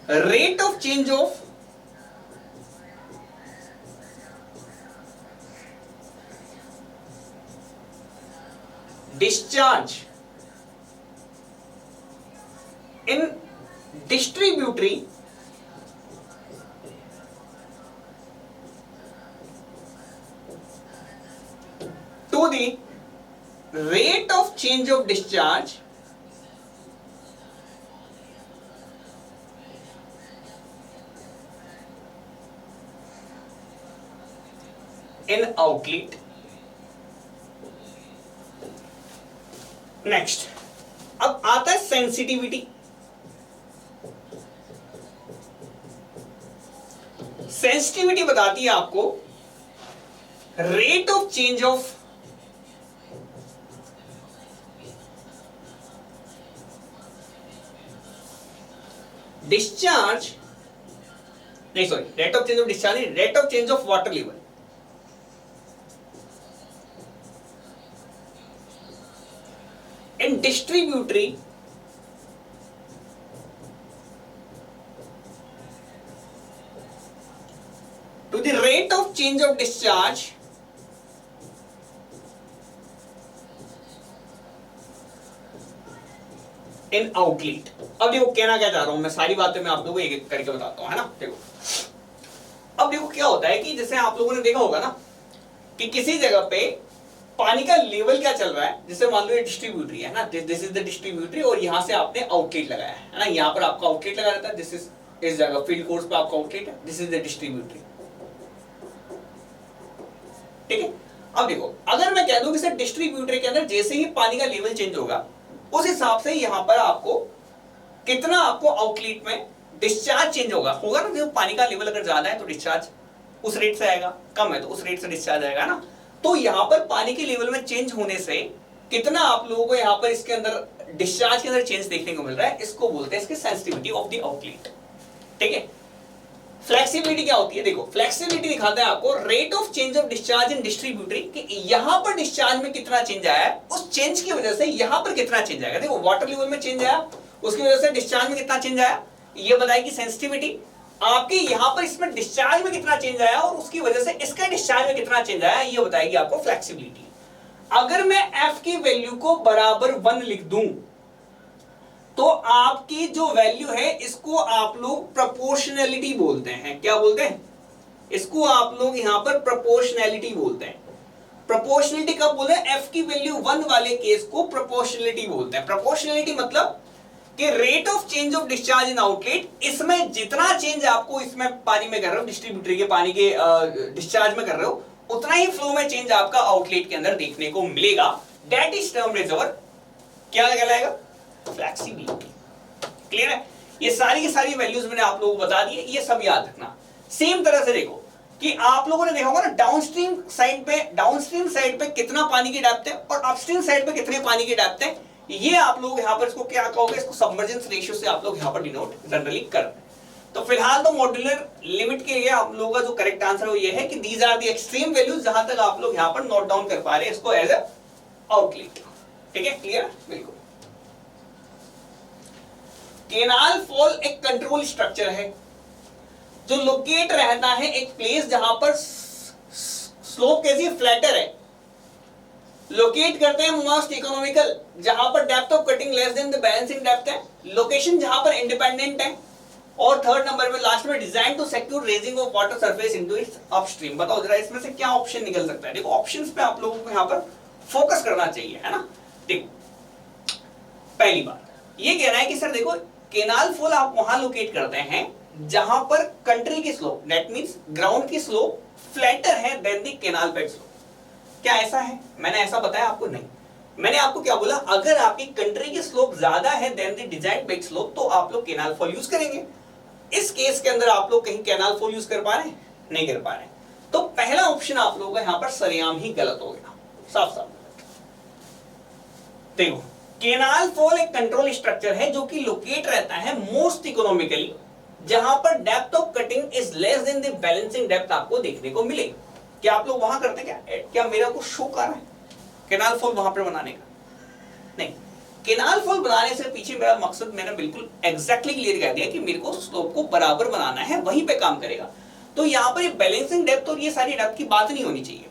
rate of change of discharge in distributary to the rate of change of discharge in outlet. Next अब आता है सेंसिटिविटी। सेंसिटिविटी बताती है आपको rate of change of discharge, नहीं sorry, rate of change of discharge नहीं, rate of change of water level in distributary to the rate of change of discharge in outlet। अब देखो कहना क्या चाह रहा हूं मैं, सारी बातें मैं आप लोगों को एक एक करके बताता हूं, है ना। देखो अब देखो क्या होता है कि जैसे आप लोगों ने देखा होगा ना कि किसी जगह पे पानी का लेवल क्या चल रहा है, जैसे मान लो ये डिस्ट्रीब्यूटरी है ना, दिस इज द डिस्ट्रीब्यूटरी और यहां से आपने आउटलेट लगाया है ना, यहां पर आपका आउटलेट लगा रहता है, दिस इज इस जगह फील्ड कोर्स पे आपका आउटलेट है, दिस इज द डिस्ट्रीब्यूटरी। ठीक है, अब देखो अगर मैं कह दूं कि सर डिस्ट्रीब्यूटरी के अंदर जैसे ही पानी का लेवल चेंज होगा उस हिसाब से यहां पर आपको कितना आपको आउटलेट में डिस्चार्ज चेंज होगा ना। देखो पानी का लेवल अगर ज्यादा है तो डिस्चार्ज उस रेट से आएगा, कम है तो उस रेट से डिस्चार्ज आएगा ना। तो यहां पर पानी के लेवल में चेंज होने से कितना आप लोगों को यहां पर इसके अंदर डिस्चार्ज के अंदर चेंज देखने को मिल रहा है, इसको बोलते हैं इसकी सेंसिटिविटी ऑफ द आउटलेट। ठीक है, फ्लेक्सिबिलिटी क्या होती है, देखो फ्लेक्सिबिलिटी दिखाता है आपको rate of change of discharge in distributary, कि यहां पर डिस्चार्ज में कितना चेंज आया है, उस चेंज की वजह से यहां पर कितना चेंज आएगा। देखो वाटर लेवल में चेंज आया, उसकी वजह से डिस्चार्ज में कितना चेंज आया, ये बताएगी सेंसिटिविटी। आपके यहां पर इसमें डिस्चार्ज में कितना चेंज आया और उसकी वजह से इसका डिस्चार्ज में कितना चेंज आया, ये बताएगी आपको फ्लेक्सिबिलिटी। अगर मैं F की वैल्यू को बराबर 1 लिख दूं तो आपकी जो वैल्यू है इसको आप लोग प्रोपोर्शनैलिटी बोलते हैं। क्या बोलते हैं इसको, आप लोग यहां पर प्रोपोर्शनैलिटी बोलते हैं। प्रोपोर्शनैलिटी कब बोलते हैं, F की वैल्यू 1 वाले केस को प्रोपोर्शनैलिटी बोलते हैं। प्रोपोर्शनैलिटी मतलब कि rate of change of discharge in outlet, इसमें जितना चेंज आपको इसमें पानी में कर रहे हो, डिस्ट्रीब्यूटरी के पानी के डिस्चार्ज में कर रहे हो, उतना ही फ्लो में चेंज आपका आउटलेट के अंदर देखने को मिलेगा। That is termed as our क्या कहलाएगा, फ्लेक्सिबिलिटी। क्लियर है, ये सारी की सारी वैल्यूज मैंने आप लोगों को बता दी है, ये सब याद रखना। सेम तरह से देखो कि आप लोगों ने देखा होगा ना डाउनस्ट्रीम साइड पे कितना पानी की डेप्थ है और अपस्ट्रीम साइड पे कितने पानी की डेप्थ है, ये आप लोग यहां पर इसको क्या कहोगे, इसको सबमर्जेंस रेशियो से आप लोग यहां पर डिनोट जनरली कर रहे हैं। तो फिलहाल तो मॉड्यूलर लिमिट के लिए आप लोगों का जो करेक्ट आंसर है वो ये है कि these are the extreme values, जहां तक आप लोग यहां पर नोट डाउन कर पा रहे हैं इसको एज अ आउटलेट। ठीक है, क्लियर, बिल्कुल। केनाल फॉल एक कंट्रोल स्ट्रक्चर है जो लोकेट रहता है एक प्लेस जहां पर स्लोप कैसी फ्लैटर है, लोकेट करते हैं मोस्ट इकोनॉमिकल जहां पर depth of cutting less than the balancing depth है, लोकेशन जहां पर इंडिपेंडेंट है, और थर्ड नंबर में लास्ट में design to secure raising of water surface into its upstream. बताओ जरा इसमें से क्या ऑप्शन निकल सकता है? देखो ऑप्शंस पे आप लोगों को यहां पर फोकस करना चाहिए, है ना। देखो पहली बात ये कह रहा है कि सर देखो केनाल फॉल आप वहां लोकेट करते हैं जहां पर कंट्री की स्लोप दैट मींस ग्राउंड की स्लोप फ्लैटर है then the canal bed slope. क्या ऐसा है? मैंने ऐसा बताया आपको? नहीं। मैंने आपको क्या बोला, अगर आपकी कंट्री की स्लोप ज्यादा है then the design bed slope तो आप लोग केनाल फॉल यूज करेंगे। इस केस के अंदर आप लोग कहीं कैनाल फॉल यूज कर पा रहे हैं? नहीं कर पा रहे हैं। तो पहला ऑप्शन आप लोगों का यहां पर सरेआम ही गलत हो गया, साफ साफ। देखो केनाल फॉल एक कंट्रोल स्ट्रक्चर है जो कि लोकेट रहता है मोस्ट इकोनॉमिकली जहां पर depth of cutting is less than the balancing depth आपको देखने को मिले। क्या आप लोग वहां करते हैं? क्या मेरा को शो कर रहा है केनाल फॉल वहां पर बनाने का? नहीं। केनाल फॉल बनाने से पीछे मेरा मकसद मैंने बिल्कुल एग्जैक्टली क्लियर कर दिया कि मेरे को स्लोप को बराबर बनाना है, वहीं पे काम करेगा। तो यहां पर ये बैलेंसिंग डेप्थ और ये सारी डेप्थ की बात नहीं होनी चाहिए।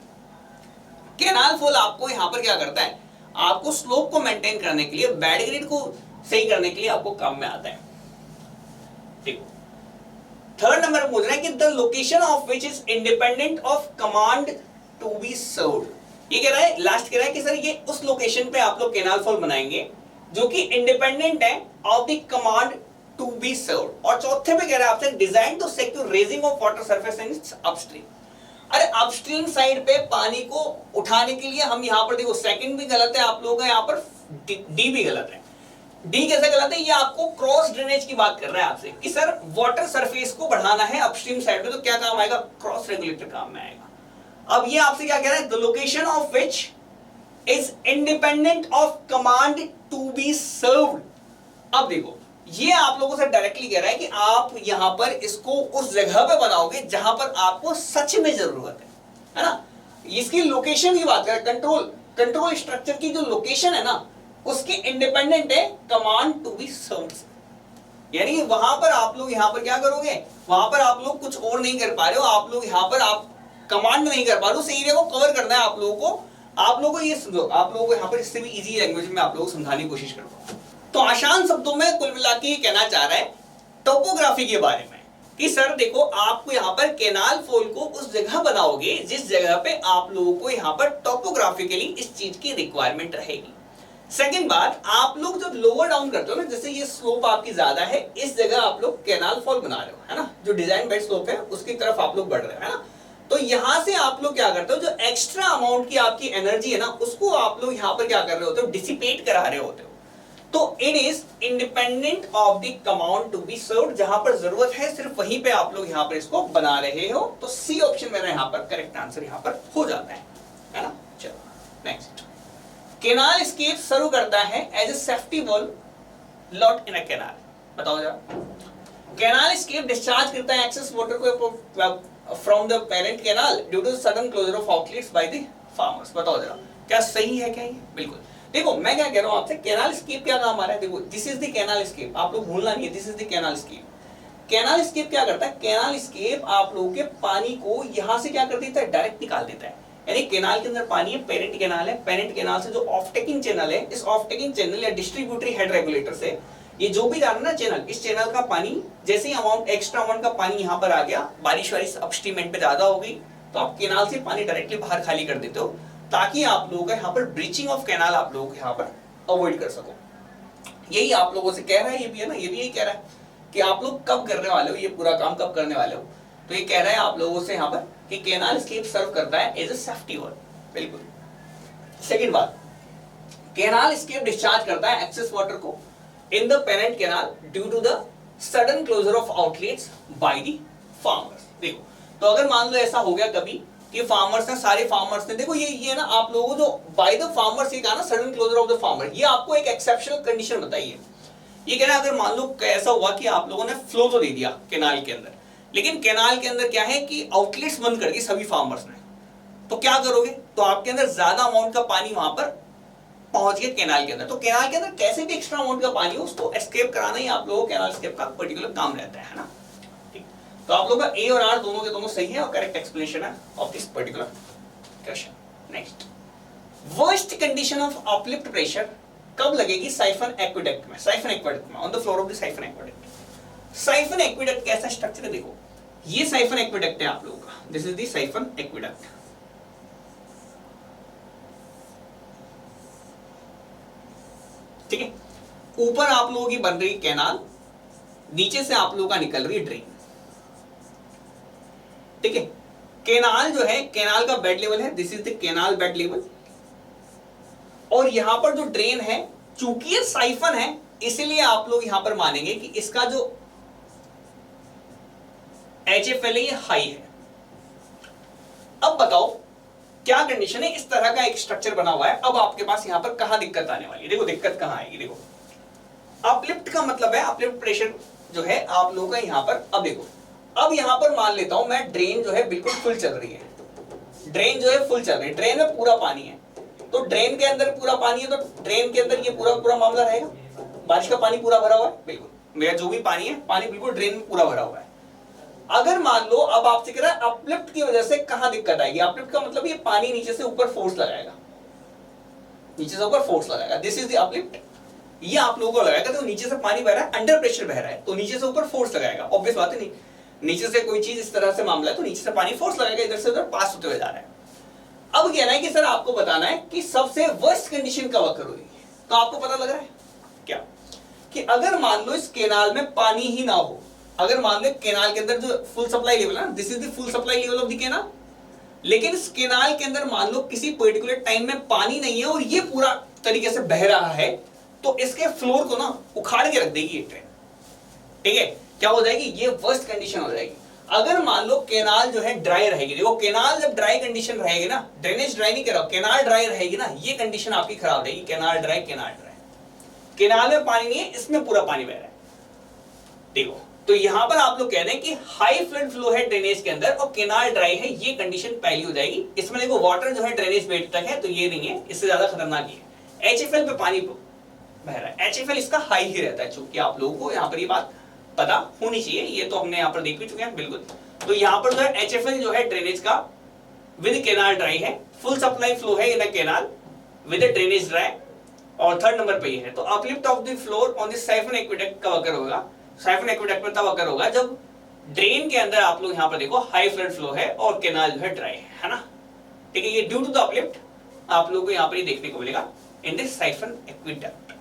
केनाल फॉल आपको यहां पर क्या करता है, आपको स्लोप को मेंटेन करने के लिए, बेड ग्रेड को सही करने के लिए आपको काम में आता है। देखो थर्ड नंबर पूछ रहा है कि the location of which is independent of command to be served. ये कह रहा है, लास्ट कह रहा है कि सर ये उस लोकेशन पे आप लोग केनाल फॉल बनाएंगे जो कि इंडिपेंडेंट है of the command to be served. और चौथे पे कह रहा है आपसे design to secure raising of water surface in its upstream. अरे अपस्ट्रीम साइड पे पानी को उठाने के लिए हम यहां पर देखो सेकंड भी गलत है आप लोगों का, यहां पर डी भी गलत है। डी कैसे गलत है? ये आपको क्रॉस ड्रेनेज की बात कर रहा है आपसे कि सर वाटर सरफेस को बढ़ाना है अपस्ट्रीम साइड पे, तो क्या काम आएगा? क्रॉस रेगुलेटर काम में आएगा। अब ये आपसे क्या कह रहा है, the location of which is independent of command to be served. अब देखो ये आप लोगों से डायरेक्टली कह रहा है कि आप यहां पर इसको उस जगह पे बनाओगे जहां पर आपको सच में जरूरत है ना। इसकी लोकेशन की बात करें, कंट्रोल स्ट्रक्चर की जो लोकेशन है ना उसके इंडिपेंडेंट है कमांड टू बी सर्व्ड। यानी वहां पर आप लोग यहां पर क्या करोगे, वहां पर आप लोग कुछ और नहीं कर पा रहे हो, आप लोग यहां पर आप कमांड नहीं कर पा रहे हो, उस एरिया को कवर करना है आप लोगों को। आप लोगों को ये आप लोगों को यहां पर इससे भी इजी लैंग्वेज में आप लोगों को समझाने की कोशिश करूंगा। तो आसान शब्दों में कुल मिला के ये कहना चाह रहा है टोपोग्राफी के बारे में कि सर देखो आपको यहाँ पर केनाल फॉल को उस जगह बनाओगे जिस जगह पे आप लोगों को यहाँ पर टोपोग्राफिकली इस चीज की रिक्वायरमेंट रहेगी। सेकंड बात, आप लोग जब लोअर डाउन करते हो ना, जैसे ये स्लोप आपकी ज्यादा है, इस जगह आप लोग केनाल फॉल बना रहे हो, है ना, जो डिजाइन बेड स्लोप है उसकी तरफ आप लोग बढ़ रहे हो, है ना। तो यहां से आप लोग क्या करते हो, जो एक्स्ट्रा अमाउंट की आपकी एनर्जी है ना उसको आप लोग यहाँ पर क्या कर रहे होते हो, डिसिपेट करा रहे होते हो। तो it is independent of the command to be served, जहां पर जरूरत है सिर्फ वहीं पे आप लोग यहां पर इसको बना रहे हो। तो सी ऑप्शन मेरा यहां पर करेक्ट आंसर यहां पर हो जाता है ना। चलो नेक्स्ट, केनाल स्केप सर्व करता है as a safety valve lot in a canal. बताओ जरा, कैनाल स्केप डिस्चार्ज करता है एक्सेस वाटर को from the parent canal due to sudden closure of outlets by the farmers. बताओ जरा क्या सही है क्या ये? बिल्कुल। देखो मैं क्या कह रहा हूं आपसे, कैनाल स्केप क्या काम आ रहा है, देखो this is the canal escape, आप लोग भूलना नहीं है, this is the canal escape. Canal escape क्या करता है, कैनाल स्केप आप लोगों के पानी को यहां से क्या कर देता है, डायरेक्ट निकाल देता है। यानी कैनाल के अंदर पानी है, पेरेंट कैनाल है, पेरेंट कैनाल से जो ऑफ टेकिंग चैनल है, इस ऑफ टेकिंग चैनल या डिस्ट्रीब्यूटरी हेड रेगुलेटर से ये जो भी जा रहा है ना चैनल, इस चैनल का पानी जैसे ही अमाउंट एक्स्ट्रा अमाउंट का पानी यहाँ पर आ गया, बारिश वारिश अपस्ट्रीम पे ज्यादा हो गई तो आप कैनाल से पानी डायरेक्टली बाहर खाली कर देते हो ताकि आप लोगों का यहाँ पर ब्रीचिंग ऑफ कैनाल आप लोगों को यहाँ पर अवॉइड कर सको। यही आप लोगों से कह रहा है, ये भी है ना, ये भी यही कह रहा है कि आप लोग कब करने वाले हो, ये पूरा काम कब करने वाले हो। तो ये कह रहा है आप लोगों से यहाँ पर कि कैनाल स्केप सर्व करता है एज ए सेफ्टी वॉल। बिल्कुल। सेकंड बात, कैनाल स्केप डिस्चार्ज करता है एक्सेस वाटर को in the parent canal due to the sudden closure of outlets by the farmers. देखो तो अगर मान लो ऐसा हो गया कभी कि फार्मर्स ने, सारे फार्मर्स ने, देखो ये ना आप लोगों को जो बाय द फार्मर्स ये कहा ना, sudden closure of the farmer, ये आपको एक एक्सेप्शनल कंडीशन बताइए। ये कह रहा है अगर मान लो ऐसा हुआ कि आप लोगों ने फ्लो तो दे दिया कैनाल के अंदर, लेकिन कैनाल के अंदर क्या है कि आउटलेट्स बंद कर दी सभी फार्मर्स ने, तो क्या करोगे, तो आपके अंदर ज्यादा अमाउंट का पानी वहां पर पहुंच गया कैनाल के अंदर। तो कैनाल के अंदर कैसे भी एक्स्ट्रा अमाउंट का पानी हो उसको एस्केप कराना ही आप लोगों को कैनाल एस्केप का पर्टिकुलर काम रहता है ना। ठीक, तो आप लोगों का ए और आर दोनों के दोनों सही है और करेक्ट एक्सप्लेनेशन है of this particular question. Next, worst condition of uplift pressure कब लगेगी साइफन एक्वेडक्ट में, साइफन एक्वेडक्ट में, on the floor of the siphon aqueduct. Siphon aqueduct कैसा स्ट्रक्चर है, देखो ये साइफन एक्वेडक्ट है आप लोगों का, this is the siphon aqueduct. ठीक है, ऊपर आप लोगों की बन रही कैनाल, नीचे से आप लोगों का निकल रही है ड्रेन। ठीक है, कैनाल जो है, कैनाल का बेड लेवल है, this is the canal bed level, और यहां पर जो ड्रेन है, चूंकि ये साइफन है इसलिए आप लोग यहां पर मानेंगे कि इसका जो HFL है ये हाई है। अब बताओ क्या कंडीशन है, इस तरह का एक स्ट्रक्चर बना हुआ है, अब आपके पास यहां पर कहां दिक्कत आने वाली है, देखो दिक्कत कहां आएगी। देखो अपलिफ्ट का मतलब है, अपलिफ्ट प्रेशर जो है आप लोगों का यहां पर, अब देखो अब यहां पर मान लेता हूं मैं ड्रेन जो है बिल्कुल फुल चल रही है, ड्रेन जो है फुल चल रही है, ड्रेन में पूरा पानी है, तो ड्रेन के अंदर पूरा पानी है, तो ड्रेन के अंदर ये पूरा पूरा मामला रहेगा, बारिश का पानी पूरा भरा हुआ है, बिल्कुल मेरा जो भी पानी है, पानी बिल्कुल ड्रेन में पूरा भरा हुआ है। अगर मान लो अब आपसे कह रहा है अपलिफ्ट की वजह से कहां दिक्कत आएगी, अपलिफ्ट का मतलब ये पानी नीचे से ऊपर फोर्स लगाएगा, नीचे से ऊपर फोर्स लगाएगा, दिस इज द अपलिफ्ट। ये आप लोगों को लगाएगा, तो नीचे से पानी बह रहा है, अंडर प्रेशर बह रहा है, तो नीचे से ऊपर फोर्स लगाएगा, ऑब्वियस बात है, नहीं नीचे से कोई चीज इस तरह से मामला है तो नीचे से पानी फोर्स लगाएगा, इधर से उधर पास होते हुए जा रहा है। अब कहना है कि सर आपको बताना है कि सबसे वर्स्ट कंडीशन कब अकर हुई, तो आपको पता लग रहा है क्या कि अगर मान लो इस केनाल में पानी ही ना हो, अगर मान लो केनाल के अंदर जो फुल सप्लाई लेवल है ना, this is the full supply level of the canal, लेकिन इस केनाल के अंदर मान लो किसी पर्टिकुलर टाइम में पानी नहीं है और ये पूरा तरीके से बह रहा है, तो इसके फ्लोर को ना उखाड़ के रख देगी ये ट्रेन। ठीक है, क्या हो जाएगी, ये वर्स्ट कंडीशन हो जाएगी। अगर मान लो केनाल जो है ड्राई रहेगी, देखो केनाल जब ड्राई कंडीशन रहेगी ना, ड्रेनेज ड्राई नहीं कर रहा, केनाल ड्राई रहेगी ना, ये कंडीशन आपकी खराब रहेगी, canal dry, canal dry, canal में पानी नहीं है, इसमें पूरा पानी बह रहा है। देखो तो यहां पर आप लोग कह रहे हैं कि हाई फ्लड फ्लो है ड्रेनेज के अंदर और केनाल ड्राई है, ये कंडीशन पहली हो जाएगी। इसमें देखो वाटर जो है ड्रेनेज बेड तक है, तो ये नहीं है, इससे ज्यादा खतरनाक है। HFL पे पानी बह रहा है, HFL इसका हाई ही रहता है, चूंकि आप लोगों को यहाँ पर ये बात पता होनी चाहिए, ये तो हमने यहाँ पर देख भी चुके हैं बिल्कुल। तो यहाँ पर जो है HFL जो है ड्रेनेज का विद केनाल ड्राई है, फुल सप्लाई फ्लो है इन केनाल विद ड्रेनेज ड्राई, और थर्ड नंबर पे ये है। तो uplift of the floor on the siphon aqueduct कब अकर होगा, साइफन एक्वेडक्ट में तब अकर होगा जब ड्रेन के अंदर आप लोग यहाँ पर देखो हाई फ्लड फ्लो है और केनाल जो है ड्राई है ना। ठीक है, ये ड्यू टू द अपलिफ्ट आप लोगों को यहाँ पर देखने को मिलेगा इन दिस साइफन एक्वेडक्ट।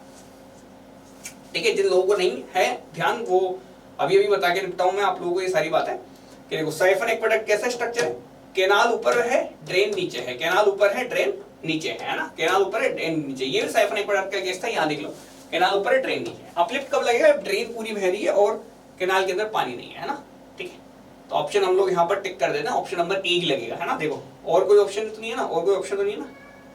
ठीक है, जिन लोगों को नहीं है ध्यान, वो अभी अभी बता के निपटाऊं मैं आप लोगों को ये सारी बात है कि देखो साइफन एक्वेडक्ट कैसा स्ट्रक्चर है, केनाल ऊपर है ड्रेन नीचे है, केनाल ऊपर है ड्रेन नीचे है ना, केनाल ऊपर है ड्रेन नीचे, ये भी साइफन एक्वेडक्ट का केस था, यहाँ देख लो केनाल ऊपर है ड्रेन नीचे है। अपलिफ्ट कब लगेगा, ड्रेन पूरी बह रही है और केनाल के अंदर पानी नहीं है ना। ठीक है, तो ऑप्शन हम लोग यहाँ पर टिक कर देते हैं, ऑप्शन नंबर ए ही लगेगा है ना। देखो और कोई ऑप्शन तो नहीं है ना, और कोई ऑप्शन तो नहीं है ना।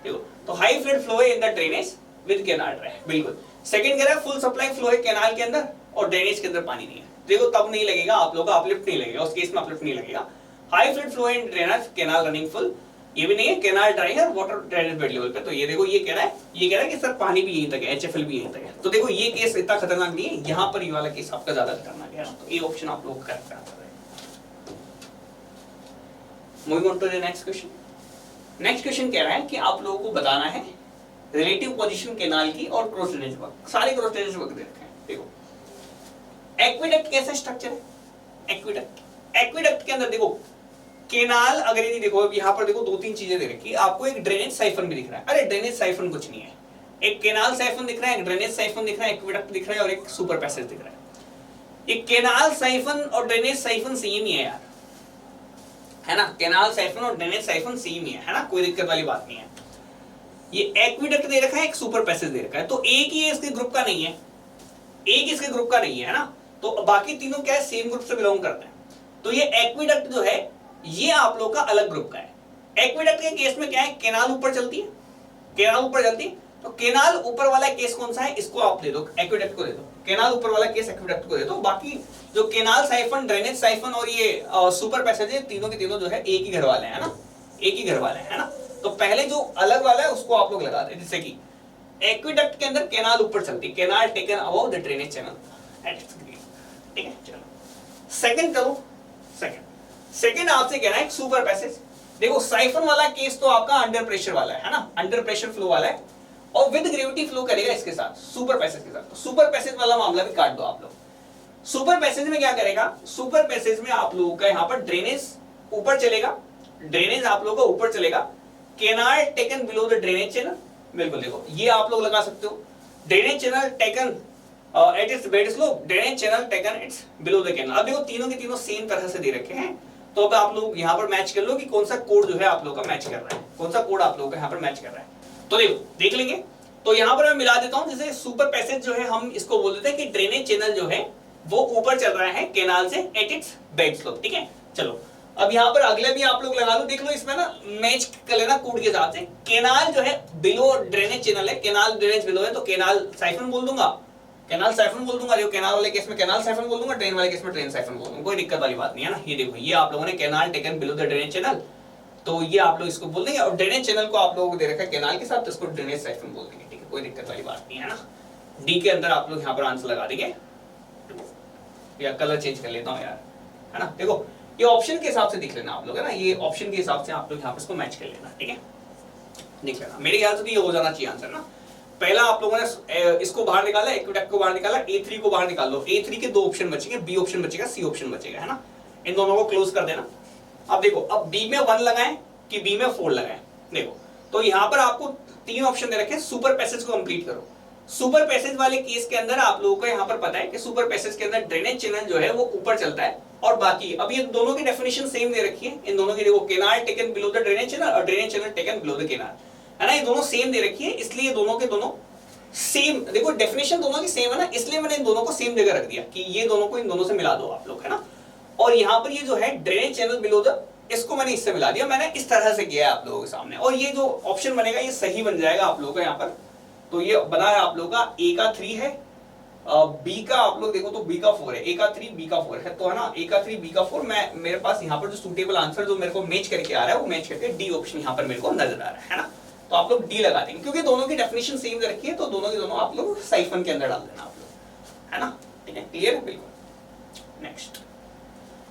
देखो तो हाई फ्लड फ्लो है in the drainage with canal dry, बिल्कुल। सेकंड कह रहा है फुल सप्लाई फ्लो है केनाल के अंदर और ड्रेनेज के अंदर पानी नहीं है, देखो तब नहीं लगेगा आप लोगों का अपलिफ्ट, नहीं लगेगा उस केस में, अपलिफ्ट नहीं लगेगा। High flood flow in drainage, canal running full, ये भी नहीं है, केनाल ड्राई है, वाटर ड्रेनेज बेड लेवल पे। तो ये देखो ये कह रहा है, ये कह रहा है कि सर पानी भी यहीं तक है, HFL भी यहीं तक है। तो देखो ये केस इतना खतरनाक नहीं है, यहाँ पर ये वाला केस आपका ज्यादा खतरनाक है, तो ये ऑप्शन आप लोग करेक्ट आंसर है। Moving on to the next question. Next question कह रहा है कि आप लोगों को बताना है रिलेटिव पोजीशन केनाल की और क्रॉस ड्रेनेज वर्क, सारे क्रॉस ड्रेनेज वर्क दे रखे हैं। देखो एक्वेडक्ट कैसा स्ट्रक्चर है, एक्वेडक्ट के अंदर देखो केनाल, अगर ये देखो यहाँ पर देखो दो तीन चीजें दे रखी है आपको, एक ड्रेनेज साइफन भी दिख रहा है, अरे ड्रेनेज साइफन कुछ नहीं है, एक केनाल साइफन दिख रहा है, एक ड्रेनेज साइफन दिख रहा है, एक्वेडक्ट दिख रहा है और एक सुपर पैसेज दिख रहा है। ये केनाल साइफन और ड्रेनेज साइफन सेम ही है यार, है ना, केनाल साइफन और ड्रेनेज साइफन सेम ही है ना, कोई दिक्कत वाली बात नहीं है। ये एक्वेडक्ट दे रखा है, एक सुपर पैसेज दे रखा है, तो एक ही इसके ग्रुप का नहीं है, एक इसके ग्रुप का नहीं है ना, तो बाकी तीनों क्या है, सेम ग्रुप से बिलोंग करते हैं। तो ये एक्वेडक्ट जो है ये आप लोग का अलग ग्रुप का है। एक्वेडक्ट के केस में क्या है, केनाल ऊपर चलती है, केनाल ऊपर चलती है, तो केनाल ऊपर वाला केस कौन सा है, इसको आप दे दो, एक्वेडक्ट को दे दो, केनाल ऊपर वाला केस एक्वेडक्ट को दे दो। बाकी जो केनाल साइफन, ड्रेनेज साइफन और ये सुपर पैसेज है, तीनों के तीनों जो है एक ही घर वाले हैं ना, एक ही घर वाले हैं ना। तो पहले जो अलग वाला है उसको आप लोग लगा दें, जैसे कि एक्विडक्ट के अंदर कैनाल ऊपर चलती है, canal taken above the drainage channel at its grade, ठीक है। चलो सेकंड करो, सेकंड आपसे कहना है सुपर पैसेज। देखो साइफन वाला केस तो आपका अंडर प्रेशर वाला है ना, अंडर प्रेशर फ्लो वाला है और विद ग्रेविटी फ्लो करेगा इसके साथ, सुपर पैसेज के साथ। सुपर पैसेज वाला मामला भी काट दो आप लोग। सुपर पैसेज में क्या करेगा, सुपर पैसेज में आप लोगों का यहाँ पर ड्रेनेज ऊपर चलेगा, ड्रेनेज आप लोगों का ऊपर चलेगा, canal taken below the drainage channel. बिल्कुल देखो ये आप लोग लगा सकते हो, drainage channel taken at its bed slope, drainage channel taken it's below the canal. अब देखो तीनों के तीनों सेम तरह से दे रखे हैं, तो अब आप लोग यहाँ पर मैच कर लो कि कौन सा कोड जो है आप लोग का मैच कर रहा है, कौन सा कोड आप लोग का यहाँ पर मैच कर रहा है। तो देखो देख लेंगे, तो यहाँ पर मैं मिला देता हूँ। जैसे सुपर पैसेज जो है हम इसको बोल देते हैं कि ड्रेनेज चैनल जो है वो ऊपर चल रहा है कैनाल से एट इट्स बेड स्लोप, ठीक है। चलो अब यहाँ पर अगले भी आप लोग लगा लो, देख लो इसमें ना मैच कर लेना कोड के हिसाब से। कैनाल जो है बिलो ड्रेनेज चैनल है, कैनाल ड्रेनेज बिलो है, तो कैनाल साइफन बोल दूंगा, कैनाल साइफन बोल दूंगा। देखो कैनाल वाले केस में कैनाल साइफन बोल दूंगा, ट्रेन वाले केस में ट्रेन साइफन बोल दूंगा, कोई दिक्कत वाली बात नहीं है ना। ये देखो ये आप लोगों ने canal taken below the drainage channel, तो ये आप लोग इसको बोल देंगे। और ड्रेनेज चैनल को आप लोगों को दे रखा है कैनाल के साथ, तो इसको ड्रेनेज साइफन बोल देंगे, ठीक है, कोई दिक्कत वाली बात नहीं है ना। डी के अंदर आप लोग यहाँ पर आंसर लगा देंगे, या कलर चेंज कर लेता हूँ यार, है ना। देखो ये ऑप्शन के हिसाब से देख लेना आप लोग, है ना, ये ऑप्शन के हिसाब से आप लोग यहाँ पर इसको मैच कर लेना, ठीक है, देख लेना। मेरे ख्याल से ये हो जाना चाहिए आंसर ना। पहला आप लोगों ने इसको बाहर निकाला, एक्विडक्ट को बाहर निकाला, A3 को बाहर निकाल लो। A3 के दो ऑप्शन बचेंगे, B ऑप्शन बचेगा, C ऑप्शन बचेगा, है ना। इन दोनों को क्लोज कर देना। अब देखो अब B में 1 लगाएं कि B में 4 लगाएं। देखो तो यहाँ पर आपको 3 ऑप्शन दे रखे हैं, सुपर पैसेज को कंप्लीट करो। सुपर पैसेज वाले केस के अंदर आप लोगों को यहाँ पर पता है कि सुपर पैसेज के अंदर ड्रेनेज चैनल जो है वो ऊपर चलता है, और बाकी अब ये दोनों की डेफिनेशन सेम दे रखी है। इन दोनों की देखो canal taken below the drainage channel और drainage channel taken below the canal, है ना, ये दोनों सेम दे रखी है, इसलिए ये दोनों के दोनों सेम, देखो डेफिनेशन दोनों की सेम है ना, इसलिए मैंने इन दोनों को सेम जगह रख दिया कि ये दोनों को इन दोनों से मिला दो आप लोग, है ना। और यहाँ पर ये जो है ड्रेनेज चैनल बिलो द, इसको मैंने इससे मिला दिया, मैंने इस तरह से किया है आप लोगों के सामने। और ये जो ऑप्शन बनेगा ये सही बन जाएगा आप लोगों का यहाँ पर। तो ये बना है आप लोगों का, A का 3 है, B का आप लोग देखो तो B का 4 है, A का 3 B का 4 है, तो है ना A का 3 B का 4। मैं मेरे पास यहाँ पर जो सूटेबल आंसर जो मेरे को मैच करके आ रहा है वो मैच करके D ऑप्शन यहाँ पर मेरे को नजर आ रहा है ना। तो आप लोग D लगा देंगे, क्योंकि दोनों की डेफिनेशन सेम रखी है, तो दोनों के दोनों आप लोग साइफन के अंदर डाल देना आप लोग, है ना, ठीक है, क्लियर है बिल्कुल।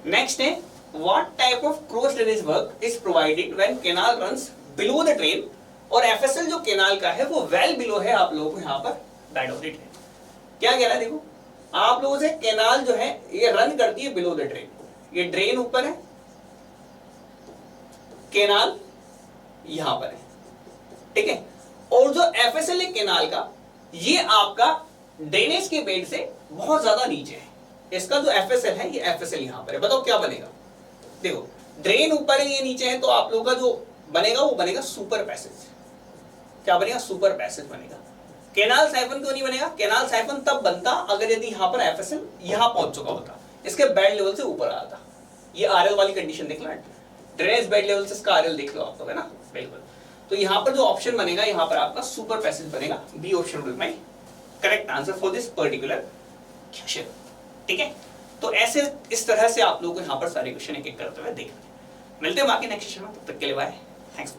नेक्स्ट है what type of cross drainage work is provided when canal runs below the drain, और एफएसएल जो कैनाल का है वो वेल बिलो है आप लोगों को यहाँ पर बेड ऑफ द ड्रेन। क्या कह रहा है, देखो आप लोगों से कैनाल जो है ये रन करती है बिलो द ड्रेन, ये ड्रेन ऊपर है, कैनाल यहां पर है, ठीक है। और जो एफएसएल है कैनाल का, ये आपका ड्रेनेज के बेड से बहुत ज्यादा नीचे है। इसका जो एफएसएल है ये एफएसएल यहां पर है, बताओ क्या बनेगा। देखो ड्रेन ऊपर है ये नीचे है, तो आप लोगों का जो बनेगा वो बनेगा सुपर पैसेज। क्या बनेगा, सुपर पैसेज बनेगा। कैनाल साइफन क्यों नहीं बनेगा, कैनाल साइफन तब बनता अगर यदि यहां पर एफएसएल यहां पहुंच चुका होता, इसके बेड लेवल से ऊपर आता। ये आरएल वाली कंडीशन देख लो, ड्रेनेज बेड लेवल से इसका आरएल देख लो आप लोग, है ना, बिल्कुल। तो यहां पर जो ऑप्शन बनेगा यहाँ पर आपका सुपर पैसेज बनेगा, B option will be correct answer for this particular question, ठीक है। तो ऐसे इस तरह से आप लोगों को यहाँ पर सारे क्वेश्चन एक एक करते हुए देखना है। मिलते हैं बाकी नेक्स्ट सेशन में, तब तक के लिए बाय, थैंक्स।